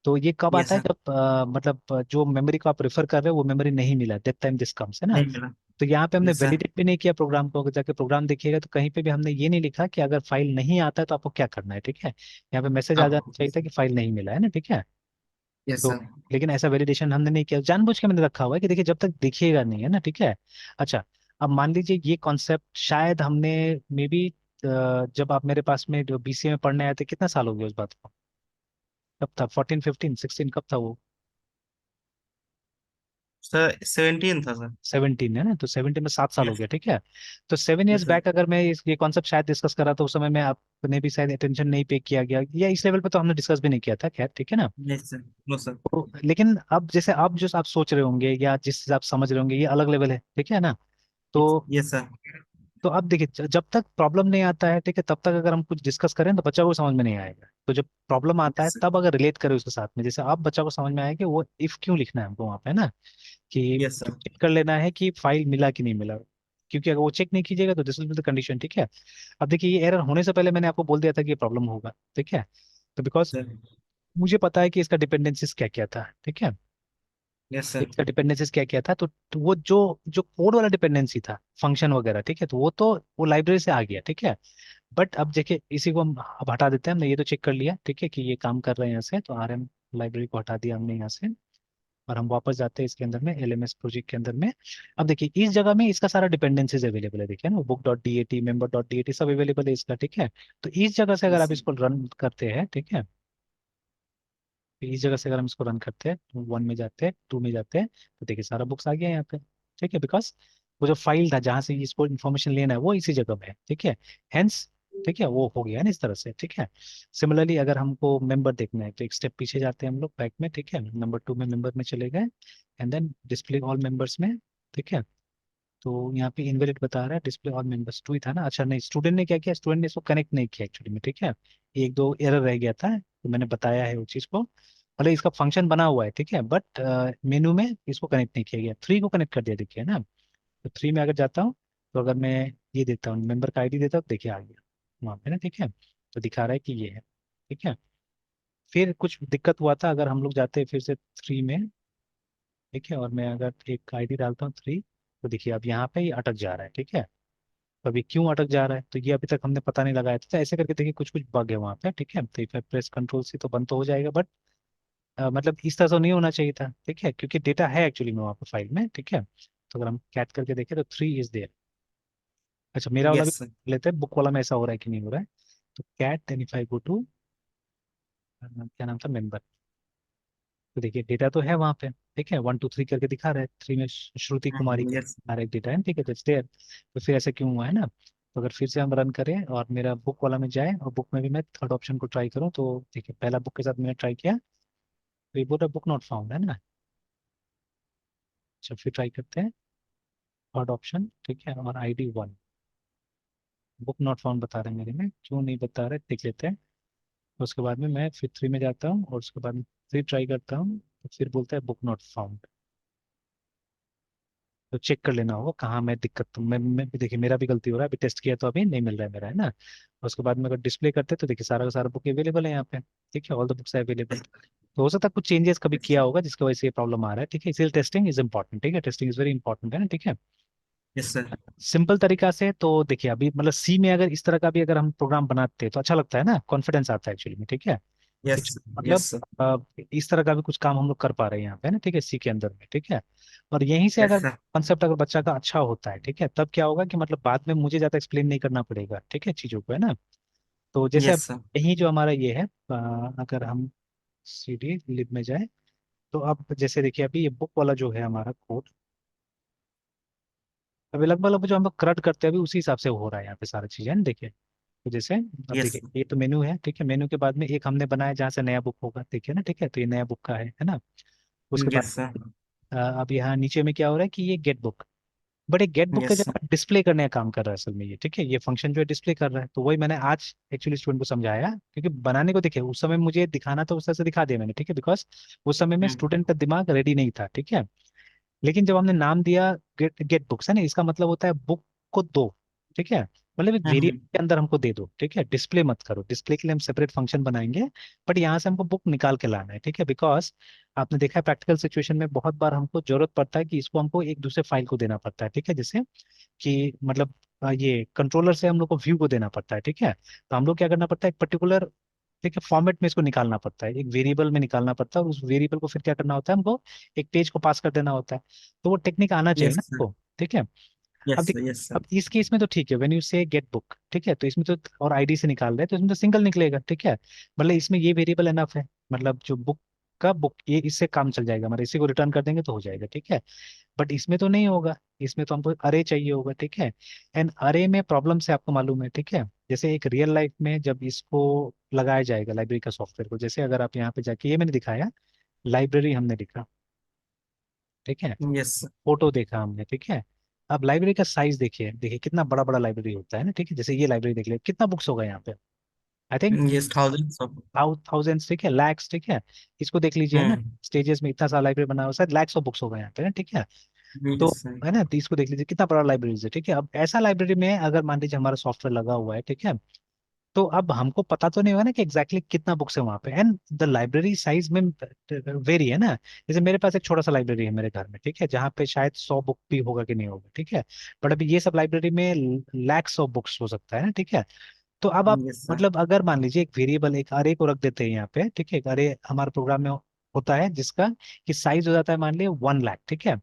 तो ये कब यस आता है, सर। जब मतलब जो मेमोरी को आप रेफर कर रहे हो वो मेमोरी नहीं मिला, दैट टाइम दिस कम्स, है ना। नहीं मिला। तो यहाँ पे हमने यस सर। वैलिडेट भी नहीं किया प्रोग्राम को, अगर जाके प्रोग्राम देखिएगा तो कहीं पे भी हमने ये नहीं लिखा कि अगर फाइल नहीं आता है तो आपको क्या करना है, ठीक है। यहाँ पे मैसेज आ आप। जाना चाहिए था कि फाइल नहीं मिला है ना, ठीक है। यस तो सर। लेकिन ऐसा वैलिडेशन हमने नहीं किया, जानबूझ के मैंने रखा हुआ है कि देखिए जब तक दिखेगा नहीं, है ना, ठीक है। अच्छा, अब मान लीजिए ये कॉन्सेप्ट शायद हमने मे बी, जब आप मेरे पास में जो बीसीए में पढ़ने आए थे, कितना साल हो गया उस बात को, कब था, 14 15 16, कब था वो। सर 17 था सर। 17 है ना, तो 17 में 7 साल हो यस। गया, ठीक है। तो 7 ईयर्स यस सर। बैक अगर मैं ये कॉन्सेप्ट शायद डिस्कस करा तो उस समय में आपने भी शायद अटेंशन नहीं पे किया गया, या इस लेवल पे तो हमने डिस्कस भी नहीं किया था, खैर, ठीक है ना। Yes sir. No sir. तो लेकिन अब जैसे अब जो आप सोच रहे होंगे या जिस चीज आप समझ रहे होंगे ये अलग लेवल है, ठीक है ना। तो यस सर। अब देखिए, जब तक प्रॉब्लम नहीं आता है, ठीक है, तब तक अगर हम कुछ डिस्कस करें तो बच्चा को समझ में नहीं आएगा, तो जब प्रॉब्लम आता है यस सर। तब अगर रिलेट करें उसके साथ में, जैसे आप बच्चा को समझ में आया कि वो इफ क्यों लिखना है हमको वहाँ पे, है ना, कि यस सर। चेक कर लेना है कि फाइल मिला कि नहीं मिला, क्योंकि अगर वो चेक नहीं कीजिएगा तो this will be the condition, ठीक है। अब देखिए ये एरर होने से पहले मैंने आपको बोल दिया था कि ये प्रॉब्लम होगा, ठीक है। तो बिकॉज सर। मुझे पता है कि इसका डिपेंडेंसीज क्या क्या था, ठीक है। यस तो सर। इसका डिपेंडेंसीज क्या क्या था, तो वो जो जो कोड वाला डिपेंडेंसी था, फंक्शन वगैरह, ठीक है, तो वो लाइब्रेरी से आ गया, ठीक है। बट अब देखिए इसी को हम अब हटा देते हैं, हमने ये तो चेक कर लिया, ठीक है, कि ये काम कर रहे हैं यहाँ से, तो आरएम लाइब्रेरी को हटा दिया हमने यहाँ से, और हम वापस जाते हैं इसके अंदर में, एलएमएस प्रोजेक्ट के अंदर में। अब देखिए इस जगह में इसका सारा डिपेंडेंसीज अवेलेबल है, देखिए ना, book dot D A T, member dot D A T, सब अवेलेबल है इसका, ठीक है। तो इस जगह से अगर यस आप सर। इसको रन करते हैं, ठीक है, तो इस जगह से अगर हम इसको रन करते हैं, तो 1 में जाते हैं, 2 में जाते हैं, तो देखिए सारा बुक्स आ गया यहाँ पे, ठीक है, बिकॉज वो जो फाइल था जहाँ से इसको इन्फॉर्मेशन लेना है वो इसी जगह में है, ठीक है। हेंस, ठीक है, वो हो गया ना इस तरह से, ठीक है। सिमिलरली अगर हमको मेंबर देखना है तो एक स्टेप पीछे जाते हैं हम लोग बैक में, ठीक है, नंबर 2 में मेंबर में चले गए, and then display all members में, ठीक है। तो यहाँ पे इनवैलिड बता रहा है, डिस्प्ले ऑल मेंबर्स 2 ही था ना, अच्छा नहीं, स्टूडेंट ने क्या किया, स्टूडेंट ने इसको कनेक्ट नहीं किया एक्चुअली में, ठीक है। एक दो एरर रह गया था, तो मैंने बताया है वो चीज़ को, भले इसका फंक्शन बना हुआ है, ठीक है, बट मेनू में इसको कनेक्ट नहीं किया गया, 3 को कनेक्ट कर दिया, देखिए ना। तो 3 में अगर जाता हूँ, तो अगर मैं ये देता हूँ, मेंबर का आईडी देता हूँ, देखिए आ गया वहाँ पे ना, ठीक है। तो दिखा रहा है कि ये है, ठीक है। फिर कुछ दिक्कत हुआ था, अगर हम लोग जाते हैं फिर से 3 में, ठीक है, और मैं अगर एक आईडी डालता हूँ 3, तो देखिए अब यहाँ पे ये अटक जा रहा है, ठीक है। तो अभी क्यों अटक जा रहा है, तो ये अभी तक हमने पता नहीं लगाया था, तो ऐसे करके देखिए कुछ कुछ बग है वहाँ पे, ठीक है। तो इफ प्रेस कंट्रोल सी तो बंद तो हो जाएगा, बट मतलब इस तरह से नहीं होना चाहिए था, ठीक है, क्योंकि डेटा है एक्चुअली में वहाँ पे फाइल में, ठीक है। तो अगर हम कैट करके देखें तो 3 इज देयर। अच्छा मेरा वाला भी यस सर। लेते हैं, बुक वाला में ऐसा हो रहा है कि नहीं हो रहा है। तो cat then if I go to, क्या नाम था, मेंबर, तो देखिए डेटा तो है वहाँ पे, ठीक है, 1 2 3 करके दिखा रहा है, 3 में श्रुति कुमारी का यस। हमारा एक डेटा है, ठीक है, तो देयर। तो फिर ऐसा क्यों हुआ, है ना। तो अगर फिर से हम रन करें और मेरा बुक वाला में जाए और बुक में भी मैं थर्ड ऑप्शन को ट्राई करूँ, तो देखिए पहला बुक के साथ मैंने ट्राई किया, तो ये बोल रहा बुक नॉट फाउंड, है ना। अच्छा फिर ट्राई करते हैं थर्ड ऑप्शन, ठीक है, और ID 1, बुक नॉट फाउंड बता रहे हैं मेरे में, क्यों नहीं बता रहे देख लेते हैं। उसके बाद में मैं फिर 3 में जाता हूँ और उसके बाद में फिर ट्राई करता हूँ, तो फिर बोलता है बुक नॉट फाउंड। तो चेक कर लेना होगा कहाँ मैं दिक्कत, तो मैं भी देखिए मेरा भी गलती हो रहा है, अभी टेस्ट किया तो अभी नहीं मिल रहा है मेरा, है ना। और उसके बाद में अगर डिस्प्ले करते तो देखिए सारा का सारा बुक अवेलेबल है यहाँ पे, ठीक है, ऑल द बुक्स है अवेलेबल। तो हो सकता है कुछ चेंजेस कभी किया होगा जिसकी वजह से ये प्रॉब्लम आ रहा है, ठीक है, इसलिए टेस्टिंग इज इंपॉर्टेंट, ठीक है, टेस्टिंग इज वेरी इंपॉर्टेंट, है ना, ठीक है। Yes sir. सिंपल तरीका से तो देखिए अभी मतलब सी में अगर इस तरह का भी अगर हम प्रोग्राम बनाते हैं तो अच्छा लगता है ना, कॉन्फिडेंस आता है एक्चुअली में, ठीक है। कि यस। मतलब यस सर। इस तरह का भी कुछ काम हम लोग कर पा रहे हैं यहाँ पे ना, ठीक है, सी के अंदर में, ठीक है। और यहीं से यस अगर सर। कॉन्सेप्ट अगर बच्चा का अच्छा होता है, ठीक है, तब क्या होगा कि मतलब बाद में मुझे ज्यादा एक्सप्लेन नहीं करना पड़ेगा, ठीक है, चीजों को, है ना। तो जैसे यस अब सर। यही जो हमारा ये है, अगर हम सी डी लिब में जाए, तो अब जैसे देखिए अभी ये बुक वाला जो है हमारा कोड, अभी लगभग लगभग जो हम लोग करट करते हैं अभी उसी हिसाब से हो रहा है यहाँ पे सारी चीजें है ना। देखिए तो जैसे अब यस देखिए ये तो मेनू है, ठीक है, मेनू के बाद में एक हमने बनाया जहाँ से नया बुक होगा, देखिए ना, ठीक है, तो ये नया बुक का है ना। उसके बाद यस सर। अब यहाँ नीचे में क्या हो रहा है कि ये गेट बुक, बट एक गेट बुक का यस सर। जगह डिस्प्ले करने का काम कर रहा है असल में ये, ठीक है, ये फंक्शन जो है डिस्प्ले कर रहा है। तो वही मैंने आज एक्चुअली स्टूडेंट को समझाया, क्योंकि बनाने को देखिए उस समय मुझे दिखाना तो उस तरह से दिखा दिया मैंने, ठीक है, बिकॉज उस समय में हम्म। स्टूडेंट का दिमाग रेडी नहीं था, ठीक है। लेकिन जब हमने नाम दिया गेट गेट बुक्स है ना, इसका मतलब होता है बुक को दो, ठीक है, मतलब एक वेरिएबल हम्म। के अंदर हमको दे दो, ठीक है, डिस्प्ले मत करो, डिस्प्ले के लिए हम सेपरेट फंक्शन बनाएंगे, बट यहाँ से हमको बुक निकाल के लाना है, ठीक है, बिकॉज आपने देखा है प्रैक्टिकल सिचुएशन में बहुत बार हमको जरूरत पड़ता है कि इसको हमको एक दूसरे फाइल को देना पड़ता है, ठीक है, जैसे कि मतलब ये कंट्रोलर से हम लोग को व्यू को देना पड़ता है, ठीक है, तो हम लोग क्या करना पड़ता है, एक पर्टिकुलर, ठीक है, फॉर्मेट में इसको निकालना पड़ता है, एक वेरिएबल में निकालना पड़ता है, और उस वेरिएबल को फिर क्या करना होता है हमको, एक पेज को पास कर देना होता है। तो वो टेक्निक आना चाहिए यस ना सर। आपको, ठीक है। अब यस देख, सर। Yes sir. अब इस केस में तो ठीक है, व्हेन यू से गेट बुक, ठीक है, तो इसमें तो और आईडी से निकाल रहे हैं तो इसमें तो सिंगल निकलेगा, ठीक है, मतलब इसमें ये वेरिएबल एनफ है, मतलब जो बुक का बुक ये इससे काम चल जाएगा, मतलब इसी को रिटर्न कर देंगे तो हो जाएगा, ठीक है। बट इसमें तो नहीं होगा, इसमें तो हमको अरे चाहिए होगा, ठीक है। एंड अरे में प्रॉब्लम से आपको मालूम है, ठीक है, जैसे एक रियल लाइफ में जब इसको लगाया जाएगा लाइब्रेरी का सॉफ्टवेयर को, जैसे अगर आप यहाँ पे जाके, ये मैंने दिखाया, लाइब्रेरी हमने लिखा, ठीक है, यस सर। फोटो देखा हमने, ठीक है। अब लाइब्रेरी का साइज देखिए, देखिए कितना बड़ा बड़ा लाइब्रेरी होता है ना, ठीक है, जैसे ये लाइब्रेरी देख लिया, कितना बुक्स होगा यहाँ पे, I think yes, thousands of. Thousands, ठीक है, लैक्स, ठीक है। इसको देख लीजिए, है ना, हम्म। स्टेजेस में इतना सारा लाइब्रेरी बना हुआ है, शायद लैक्स ऑफ बुक्स होगा यहाँ पे ना, ठीक है। तो यस सर। है ना, तो इसको देख लीजिए कितना बड़ा लाइब्रेरी है, ठीक है। अब ऐसा लाइब्रेरी में अगर मान लीजिए हमारा सॉफ्टवेयर लगा हुआ है, ठीक है, तो अब हमको पता तो नहीं होगा ना कि एग्जैक्टली कितना बुक्स है वहां पे, एंड द लाइब्रेरी साइज में वेरी है ना। जैसे मेरे पास एक छोटा सा लाइब्रेरी है मेरे घर में, ठीक है, जहाँ पे शायद 100 बुक भी होगा कि नहीं होगा, ठीक है, बट अभी ये सब लाइब्रेरी में लैक्स ऑफ बुक्स हो सकता है ना, ठीक है। तो अब आप यस सर। मतलब अगर मान लीजिए एक वेरिएबल एक अरे को रख देते हैं यहाँ पे, ठीक है, एक अरे हमारे प्रोग्राम में होता है जिसका कि साइज हो जाता है मान लिया 1 लाख, ठीक है।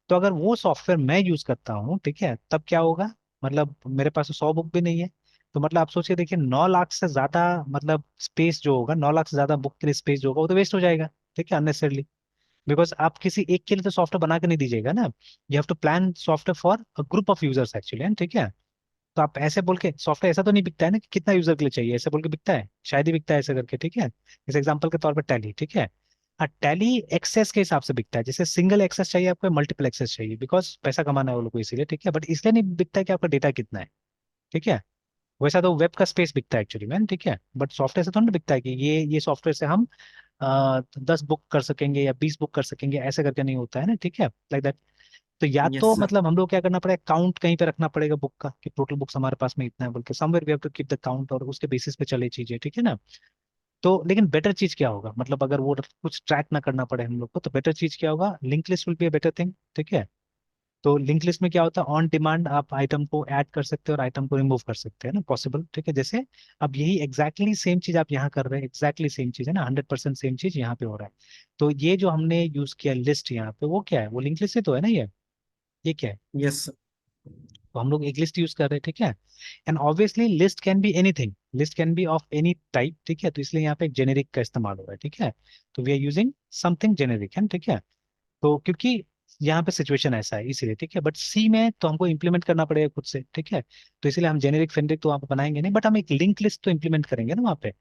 तो अगर वो सॉफ्टवेयर मैं यूज करता हूँ, ठीक है, तब क्या होगा, मतलब मेरे पास 100 बुक भी नहीं है, तो मतलब आप सोचिए, देखिए 9 लाख से ज्यादा, मतलब स्पेस जो होगा, 9 लाख से ज्यादा बुक के लिए स्पेस जो होगा वो तो वेस्ट हो जाएगा, ठीक है, अननेसेसरली। बिकॉज आप किसी एक के लिए तो सॉफ्टवेयर बना के नहीं दीजिएगा ना, you have to plan software for a group of users actually, ठीक है। तो आप ऐसे बोल के सॉफ्टवेयर ऐसा तो नहीं बिकता है ना कि कितना यूजर के लिए चाहिए, ऐसे बोल के बिकता है, शायद ही बिकता है ऐसे करके, ठीक है। जैसे एग्जांपल के तौर पर टैली, ठीक है, हाँ, टैली एक्सेस के हिसाब से बिकता है, जैसे सिंगल एक्सेस चाहिए आपको, मल्टीपल एक्सेस चाहिए, बिकॉज पैसा कमाना है वो लोग को इसीलिए, ठीक है, बट इसलिए नहीं बिकता है कि आपका डेटा कितना है, ठीक है। वैसा तो वेब का स्पेस बिकता है एक्चुअली मैन, ठीक है, बट सॉफ्टवेयर से थोड़ा ना बिकता है कि ये सॉफ्टवेयर से हम 10 बुक कर सकेंगे या 20 बुक कर सकेंगे, ऐसे करके नहीं होता है ना, ठीक है, लाइक दैट। तो या यस तो सर। मतलब हम लोग क्या करना पड़ेगा, काउंट कहीं पे रखना पड़ेगा बुक का कि टोटल बुक्स हमारे पास में इतना है बोल के, somewhere we have to keep the count, और उसके बेसिस पे चले चीजें, ठीक है ना। तो लेकिन बेटर चीज क्या होगा, मतलब अगर वो कुछ ट्रैक ना करना पड़े हम लोग को, तो बेटर चीज क्या होगा, link list will be a better thing, ठीक है। तो लिंक लिस्ट में क्या होता है, ऑन डिमांड आप आइटम को ऐड कर सकते हैं और आइटम को रिमूव कर सकते हैं ना, पॉसिबल, ठीक है, जैसे अब यही एग्जैक्टली सेम चीज आप यहाँ कर रहे हैं, एग्जैक्टली सेम चीज है ना, 100% सेम चीज यहाँ पे हो रहा है। तो ये जो हमने यूज किया लिस्ट यहाँ पे, वो क्या है, वो लिंक लिस्ट ही तो है ना ये क्या है। Yes sir. तो हम लोग एक लिस्ट यूज कर रहे हैं, ठीक है। And obviously list can be anything, list can be of any type, ठीक है, तो इसलिए यहाँ पे एक जेनेरिक का इस्तेमाल हो रहा है, ठीक है। तो we are using something generic है, ठीक है। तो क्योंकि यहाँ पे सिचुएशन ऐसा है इसीलिए, ठीक है, बट सी में तो हमको इंप्लीमेंट करना पड़ेगा खुद से, ठीक है। तो इसलिए हम जेनेरिक फेनरिक तो वहाँ पे बनाएंगे नहीं, बट हम एक लिंक लिस्ट तो इंप्लीमेंट करेंगे ना वहाँ पे,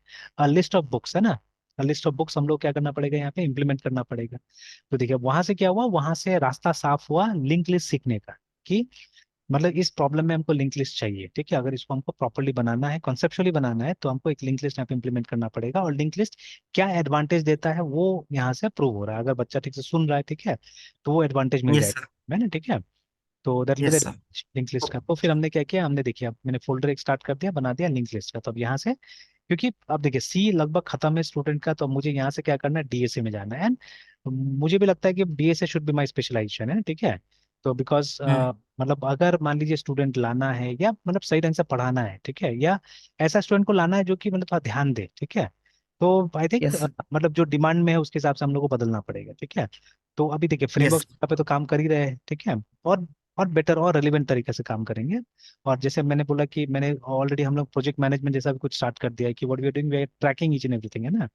लिस्ट ऑफ बुक्स है ना, लिस्ट ऑफ बुक्स हम लोग क्या करना पड़ेगा यहाँ पे, इंप्लीमेंट करना पड़ेगा। तो देखिए वहां से क्या हुआ, वहां से रास्ता साफ हुआ लिंक लिस्ट सीखने का, कि मतलब इस प्रॉब्लम में हमको लिंक लिस्ट चाहिए, ठीक है, अगर इसको हमको प्रॉपरली बनाना है, कॉन्सेप्चुअली बनाना है, तो हमको एक लिंक लिस्ट यहाँ पे इंप्लीमेंट करना पड़ेगा, और लिंक लिस्ट क्या एडवांटेज देता है वो यहाँ से प्रूव हो रहा है, अगर बच्चा ठीक से सुन रहा है, ठीक है, तो वो एडवांटेज मिल यस जाएगा सर। मैंने, ठीक है। तो that will be yes the sir. Link list का। तो फिर हमने क्या किया, हमने देखिए अब मैंने फोल्डर एक स्टार्ट कर दिया, बना दिया लिंक लिस्ट का। तो अब यहाँ से, क्योंकि अब देखिए सी लगभग खत्म है स्टूडेंट का, तो अब मुझे यहाँ से क्या करना है, डीएसए में जाना है। एंड मुझे भी लगता है कि DSA should be my specialization है, ठीक है। तो बिकॉज हम्म। मतलब अगर मान लीजिए स्टूडेंट लाना है, या मतलब सही ढंग से पढ़ाना है, ठीक है, या ऐसा स्टूडेंट को लाना है जो कि मतलब थोड़ा ध्यान दे, ठीक है, तो आई थिंक यस सर। मतलब जो डिमांड में है उसके हिसाब से हम लोग को बदलना पड़ेगा, ठीक है। तो अभी देखिए यस। फ्रेमवर्क पे तो काम कर ही रहे हैं, ठीक है। और और बेटर और रिलेवेंट तरीके से काम करेंगे। और जैसे मैंने बोला कि मैंने ऑलरेडी हम लोग प्रोजेक्ट मैनेजमेंट जैसा भी कुछ स्टार्ट कर दिया है कि what we are doing, we are tracking each and everything, है ना।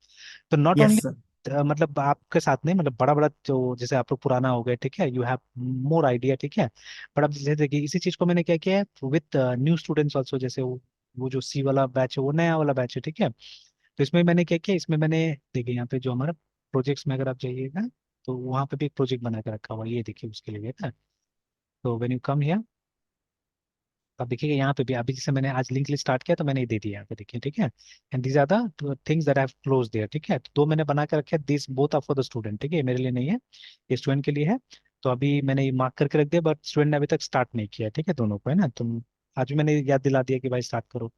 तो नॉट यस ओनली सर। मतलब आपके साथ नहीं, मतलब बड़ा बड़ा जो जैसे आप लोग पुराना हो गए, ठीक है, यू हैव मोर आइडिया, ठीक है। बट अब जैसे देखिए इसी चीज को मैंने क्या किया है विद न्यू स्टूडेंट्स ऑल्सो, जैसे वो जो सी वाला बैच है वो नया वाला बैच है, ठीक है। तो इसमें मैंने क्या किया, इसमें मैंने देखिए यहाँ पे जो हमारा प्रोजेक्ट्स में अगर आप जाइएगा तो वहाँ पे भी एक प्रोजेक्ट बना के रखा हुआ है, ये देखिए उसके लिए है। तो व्हेन यू कम हियर, आप देखिएगा यहाँ पे भी अभी जैसे मैंने आज लिंक लिस्ट स्टार्ट किया तो मैंने ये दे दिया यहाँ पे, देखिए, ठीक है। And these are the things that I have close there, ठीक है। तो दो मैंने बना के रखे, this both are for the student, ठीक है, ये मेरे लिए नहीं है, ये स्टूडेंट के लिए है। तो अभी मैंने ये मार्क करके रख दिया, बट स्टूडेंट ने अभी तक स्टार्ट नहीं किया, ठीक है, दोनों को, है ना। तुम आज भी मैंने याद दिला दिया कि भाई स्टार्ट करो।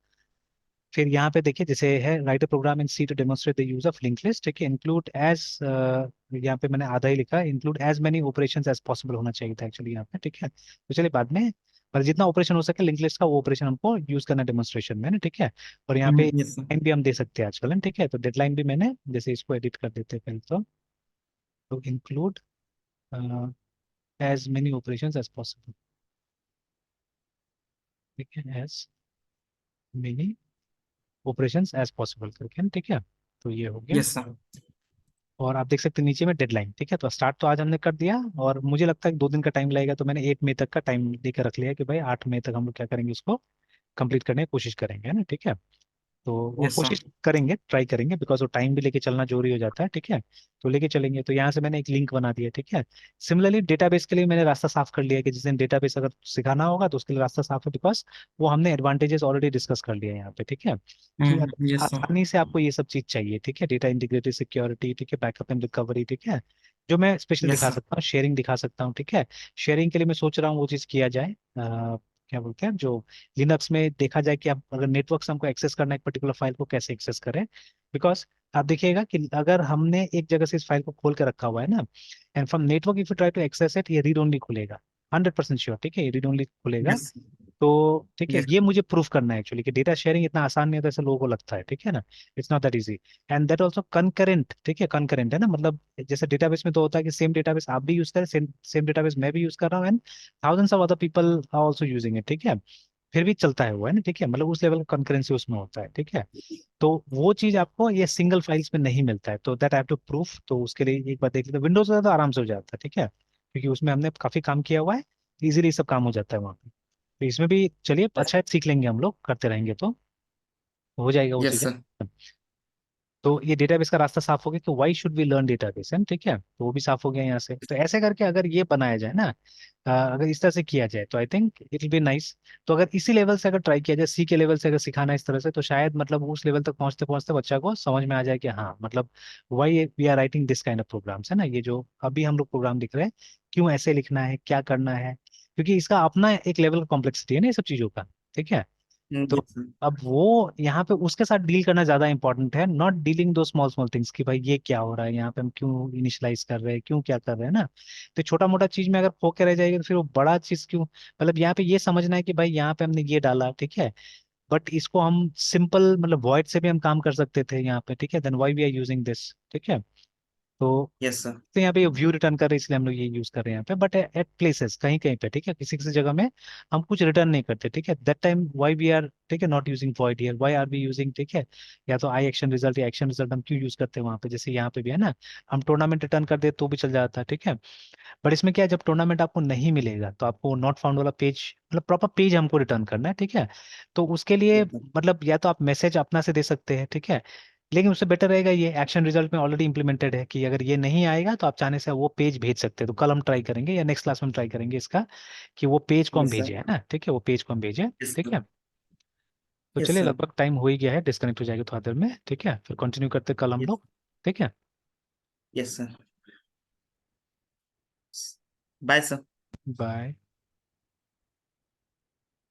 फिर यहाँ पे देखिए जैसे है write a program in C to demonstrate the use of link list, ठीक है, इंक्लूड एज, यहाँ पे मैंने आधा ही लिखा, include as many operations as possible होना चाहिए था एक्चुअली यहाँ पे, ठीक है। तो चलिए बाद में, पर जितना ऑपरेशन हो सके लिंक लिस्ट का वो ऑपरेशन हमको यूज करना डेमोन्स्ट्रेशन में ना, ठीक है। और यहाँ पे यस सर। डेडलाइन भी हम दे सकते हैं आजकल, है, ठीक है। तो डेडलाइन भी मैंने जैसे इसको एडिट कर देते हैं पहले तो include as many operations as possible, ठीक है, as many operations as possible करके, ठीक है। तो ये हो गया। Yes sir. और आप देख सकते हैं नीचे में डेडलाइन, ठीक है। तो स्टार्ट तो आज हमने कर दिया, और मुझे लगता है कि 2 दिन का टाइम लगेगा, तो मैंने 8 मई तक का टाइम लेकर रख लिया कि भाई 8 मई तक हम लोग क्या करेंगे, उसको कंप्लीट करने की कोशिश करेंगे, है ना, ठीक है। तो वो यस सर। कोशिश करेंगे, ट्राई करेंगे, बिकॉज वो टाइम भी लेके चलना जरूरी हो जाता है, ठीक है। तो लेके चलेंगे, तो यहाँ से मैंने एक लिंक बना दिया, ठीक है। सिमिलरली डेटाबेस के लिए मैंने रास्ता साफ कर लिया है कि जिस दिन डेटाबेस अगर सिखाना होगा तो उसके लिए रास्ता साफ है, बिकॉज वो हमने एडवांटेजेस ऑलरेडी डिस्कस कर लिया है यहाँ पे, ठीक है। कि यस सर। आसानी से आपको ये सब चीज चाहिए, ठीक है, डेटा इंटीग्रिटी, सिक्योरिटी, ठीक है, बैकअप एंड रिकवरी, ठीक है, जो मैं स्पेशली यस दिखा सर। सकता हूँ, शेयरिंग दिखा सकता हूँ, ठीक है। शेयरिंग के लिए मैं सोच रहा हूँ वो चीज़ किया जाए, क्या बोलते हैं, जो लिनक्स में देखा जाए कि आप अगर नेटवर्क से हमको एक्सेस करना है एक पर्टिकुलर फाइल को, कैसे एक्सेस करें। बिकॉज आप देखिएगा कि अगर हमने एक जगह से इस फाइल को खोल के रखा हुआ है ना, and from network if you try to access it, ये रीड ओनली खुलेगा, 100% श्योर, ठीक है, ये रीड ओनली खुलेगा। यस। तो ठीक है, यस। ये मुझे प्रूफ करना है एक्चुअली कि डेटा शेयरिंग इतना आसान नहीं होता ऐसे लोगों को लगता है, ठीक है ना। It's not that easy. And that also concurrent, ठीक है, कंकरेंट है ना, मतलब जैसे डेटाबेस में तो होता है कि सेम डेटाबेस आप भी यूज करें, सेम सेम डेटाबेस मैं भी यूज कर रहा हूँ, and thousands of other people are also using it, ठीक है। फिर भी चलता है वो, है ना, ठीक है, मतलब उस लेवल का कंकरेंसी उसमें होता है, ठीक है। तो वो चीज आपको ये सिंगल फाइल्स में नहीं मिलता है, तो that I have to proof. तो उसके लिए एक बार देख लेते, विंडोज का तो आराम से हो जाता है, ठीक है, क्योंकि उसमें हमने काफी काम किया हुआ है, इजीली सब काम हो जाता है वहाँ पे। तो इसमें भी चलिए अच्छा है, सीख लेंगे हम लोग, करते रहेंगे तो हो जाएगा वो यस चीज़ें। सर। तो ये डेटाबेस का रास्ता साफ हो गया कि why should we learn database, है ना, ठीक है, तो वो भी साफ हो गया यहाँ से। तो ऐसे करके अगर ये बनाया जाए ना, अगर इस तरह से किया जाए तो I think it will be nice. तो अगर इसी लेवल से अगर ट्राई किया जाए, सी के लेवल से अगर सिखाना इस तरह से, तो शायद मतलब उस लेवल तक पहुंचते पहुंचते बच्चा को समझ में आ जाए कि हाँ मतलब why we are writing this kind of programs, है ना, ये जो अभी हम लोग प्रोग्राम लिख रहे हैं, क्यों ऐसे लिखना है, क्या करना है, क्योंकि इसका अपना एक लेवल का कॉम्प्लेक्सिटी है ना ये सब चीजों का, ठीक है। तो यस सर। अब वो यहाँ पे उसके साथ डील करना ज्यादा इंपॉर्टेंट है, नॉट डीलिंग दो स्मॉल स्मॉल थिंग्स कि भाई ये क्या हो रहा है यहाँ पे, हम क्यों इनिशियलाइज कर रहे हैं, क्यों क्या कर रहे हैं ना। तो छोटा मोटा चीज में अगर खो के रह जाएगी तो फिर वो बड़ा चीज क्यों, मतलब यहाँ पे ये समझना है कि भाई यहाँ पे हमने ये डाला, ठीक है, बट इसको हम सिंपल मतलब वॉइड से भी हम काम कर सकते थे यहाँ पे, ठीक है, then why we are using this, ठीक है। Yes sir. तो यहाँ पे व्यू रिटर्न कर रहे हैं इसलिए हम लोग ये यूज कर रहे हैं यहाँ पे, बट एट प्लेसेस कहीं कहीं पे, ठीक है, किसी किसी जगह में हम कुछ रिटर्न नहीं करते, ठीक है, that time why we are, ठीक है, not using void here, why are we using, ठीक है। या तो आई एक्शन रिजल्ट या एक्शन रिजल्ट हम क्यों यूज करते हैं वहां पे, जैसे यहाँ पे भी है ना, हम टूर्नामेंट रिटर्न कर दे तो भी चल जाता है, ठीक है। बट इसमें क्या है, जब टूर्नामेंट आपको नहीं मिलेगा तो आपको नॉट फाउंड वाला पेज, मतलब प्रॉपर पेज हमको रिटर्न करना है, ठीक है। तो उसके लिए मतलब या तो आप मैसेज अपना से दे सकते हैं, ठीक है, लेकिन उससे बेटर रहेगा ये एक्शन रिजल्ट में ऑलरेडी इंप्लीमेंटेड है कि अगर ये नहीं आएगा तो आप चाहने से वो पेज भेज सकते हैं। तो कल हम ट्राई करेंगे या नेक्स्ट क्लास में ट्राई करेंगे इसका, कि वो पेज को हम यस भेजे, सर। है ना, ठीक है, वो पेज को हम भेजे, यस ठीक सर। है। तो यस चलिए सर। लगभग टाइम हो ही गया है, डिस्कनेक्ट हो जाएगा थोड़ा देर में, ठीक है, फिर कंटिन्यू करते कल हम यस। लोग, ठीक है। Yes sir. Bye sir. Bye.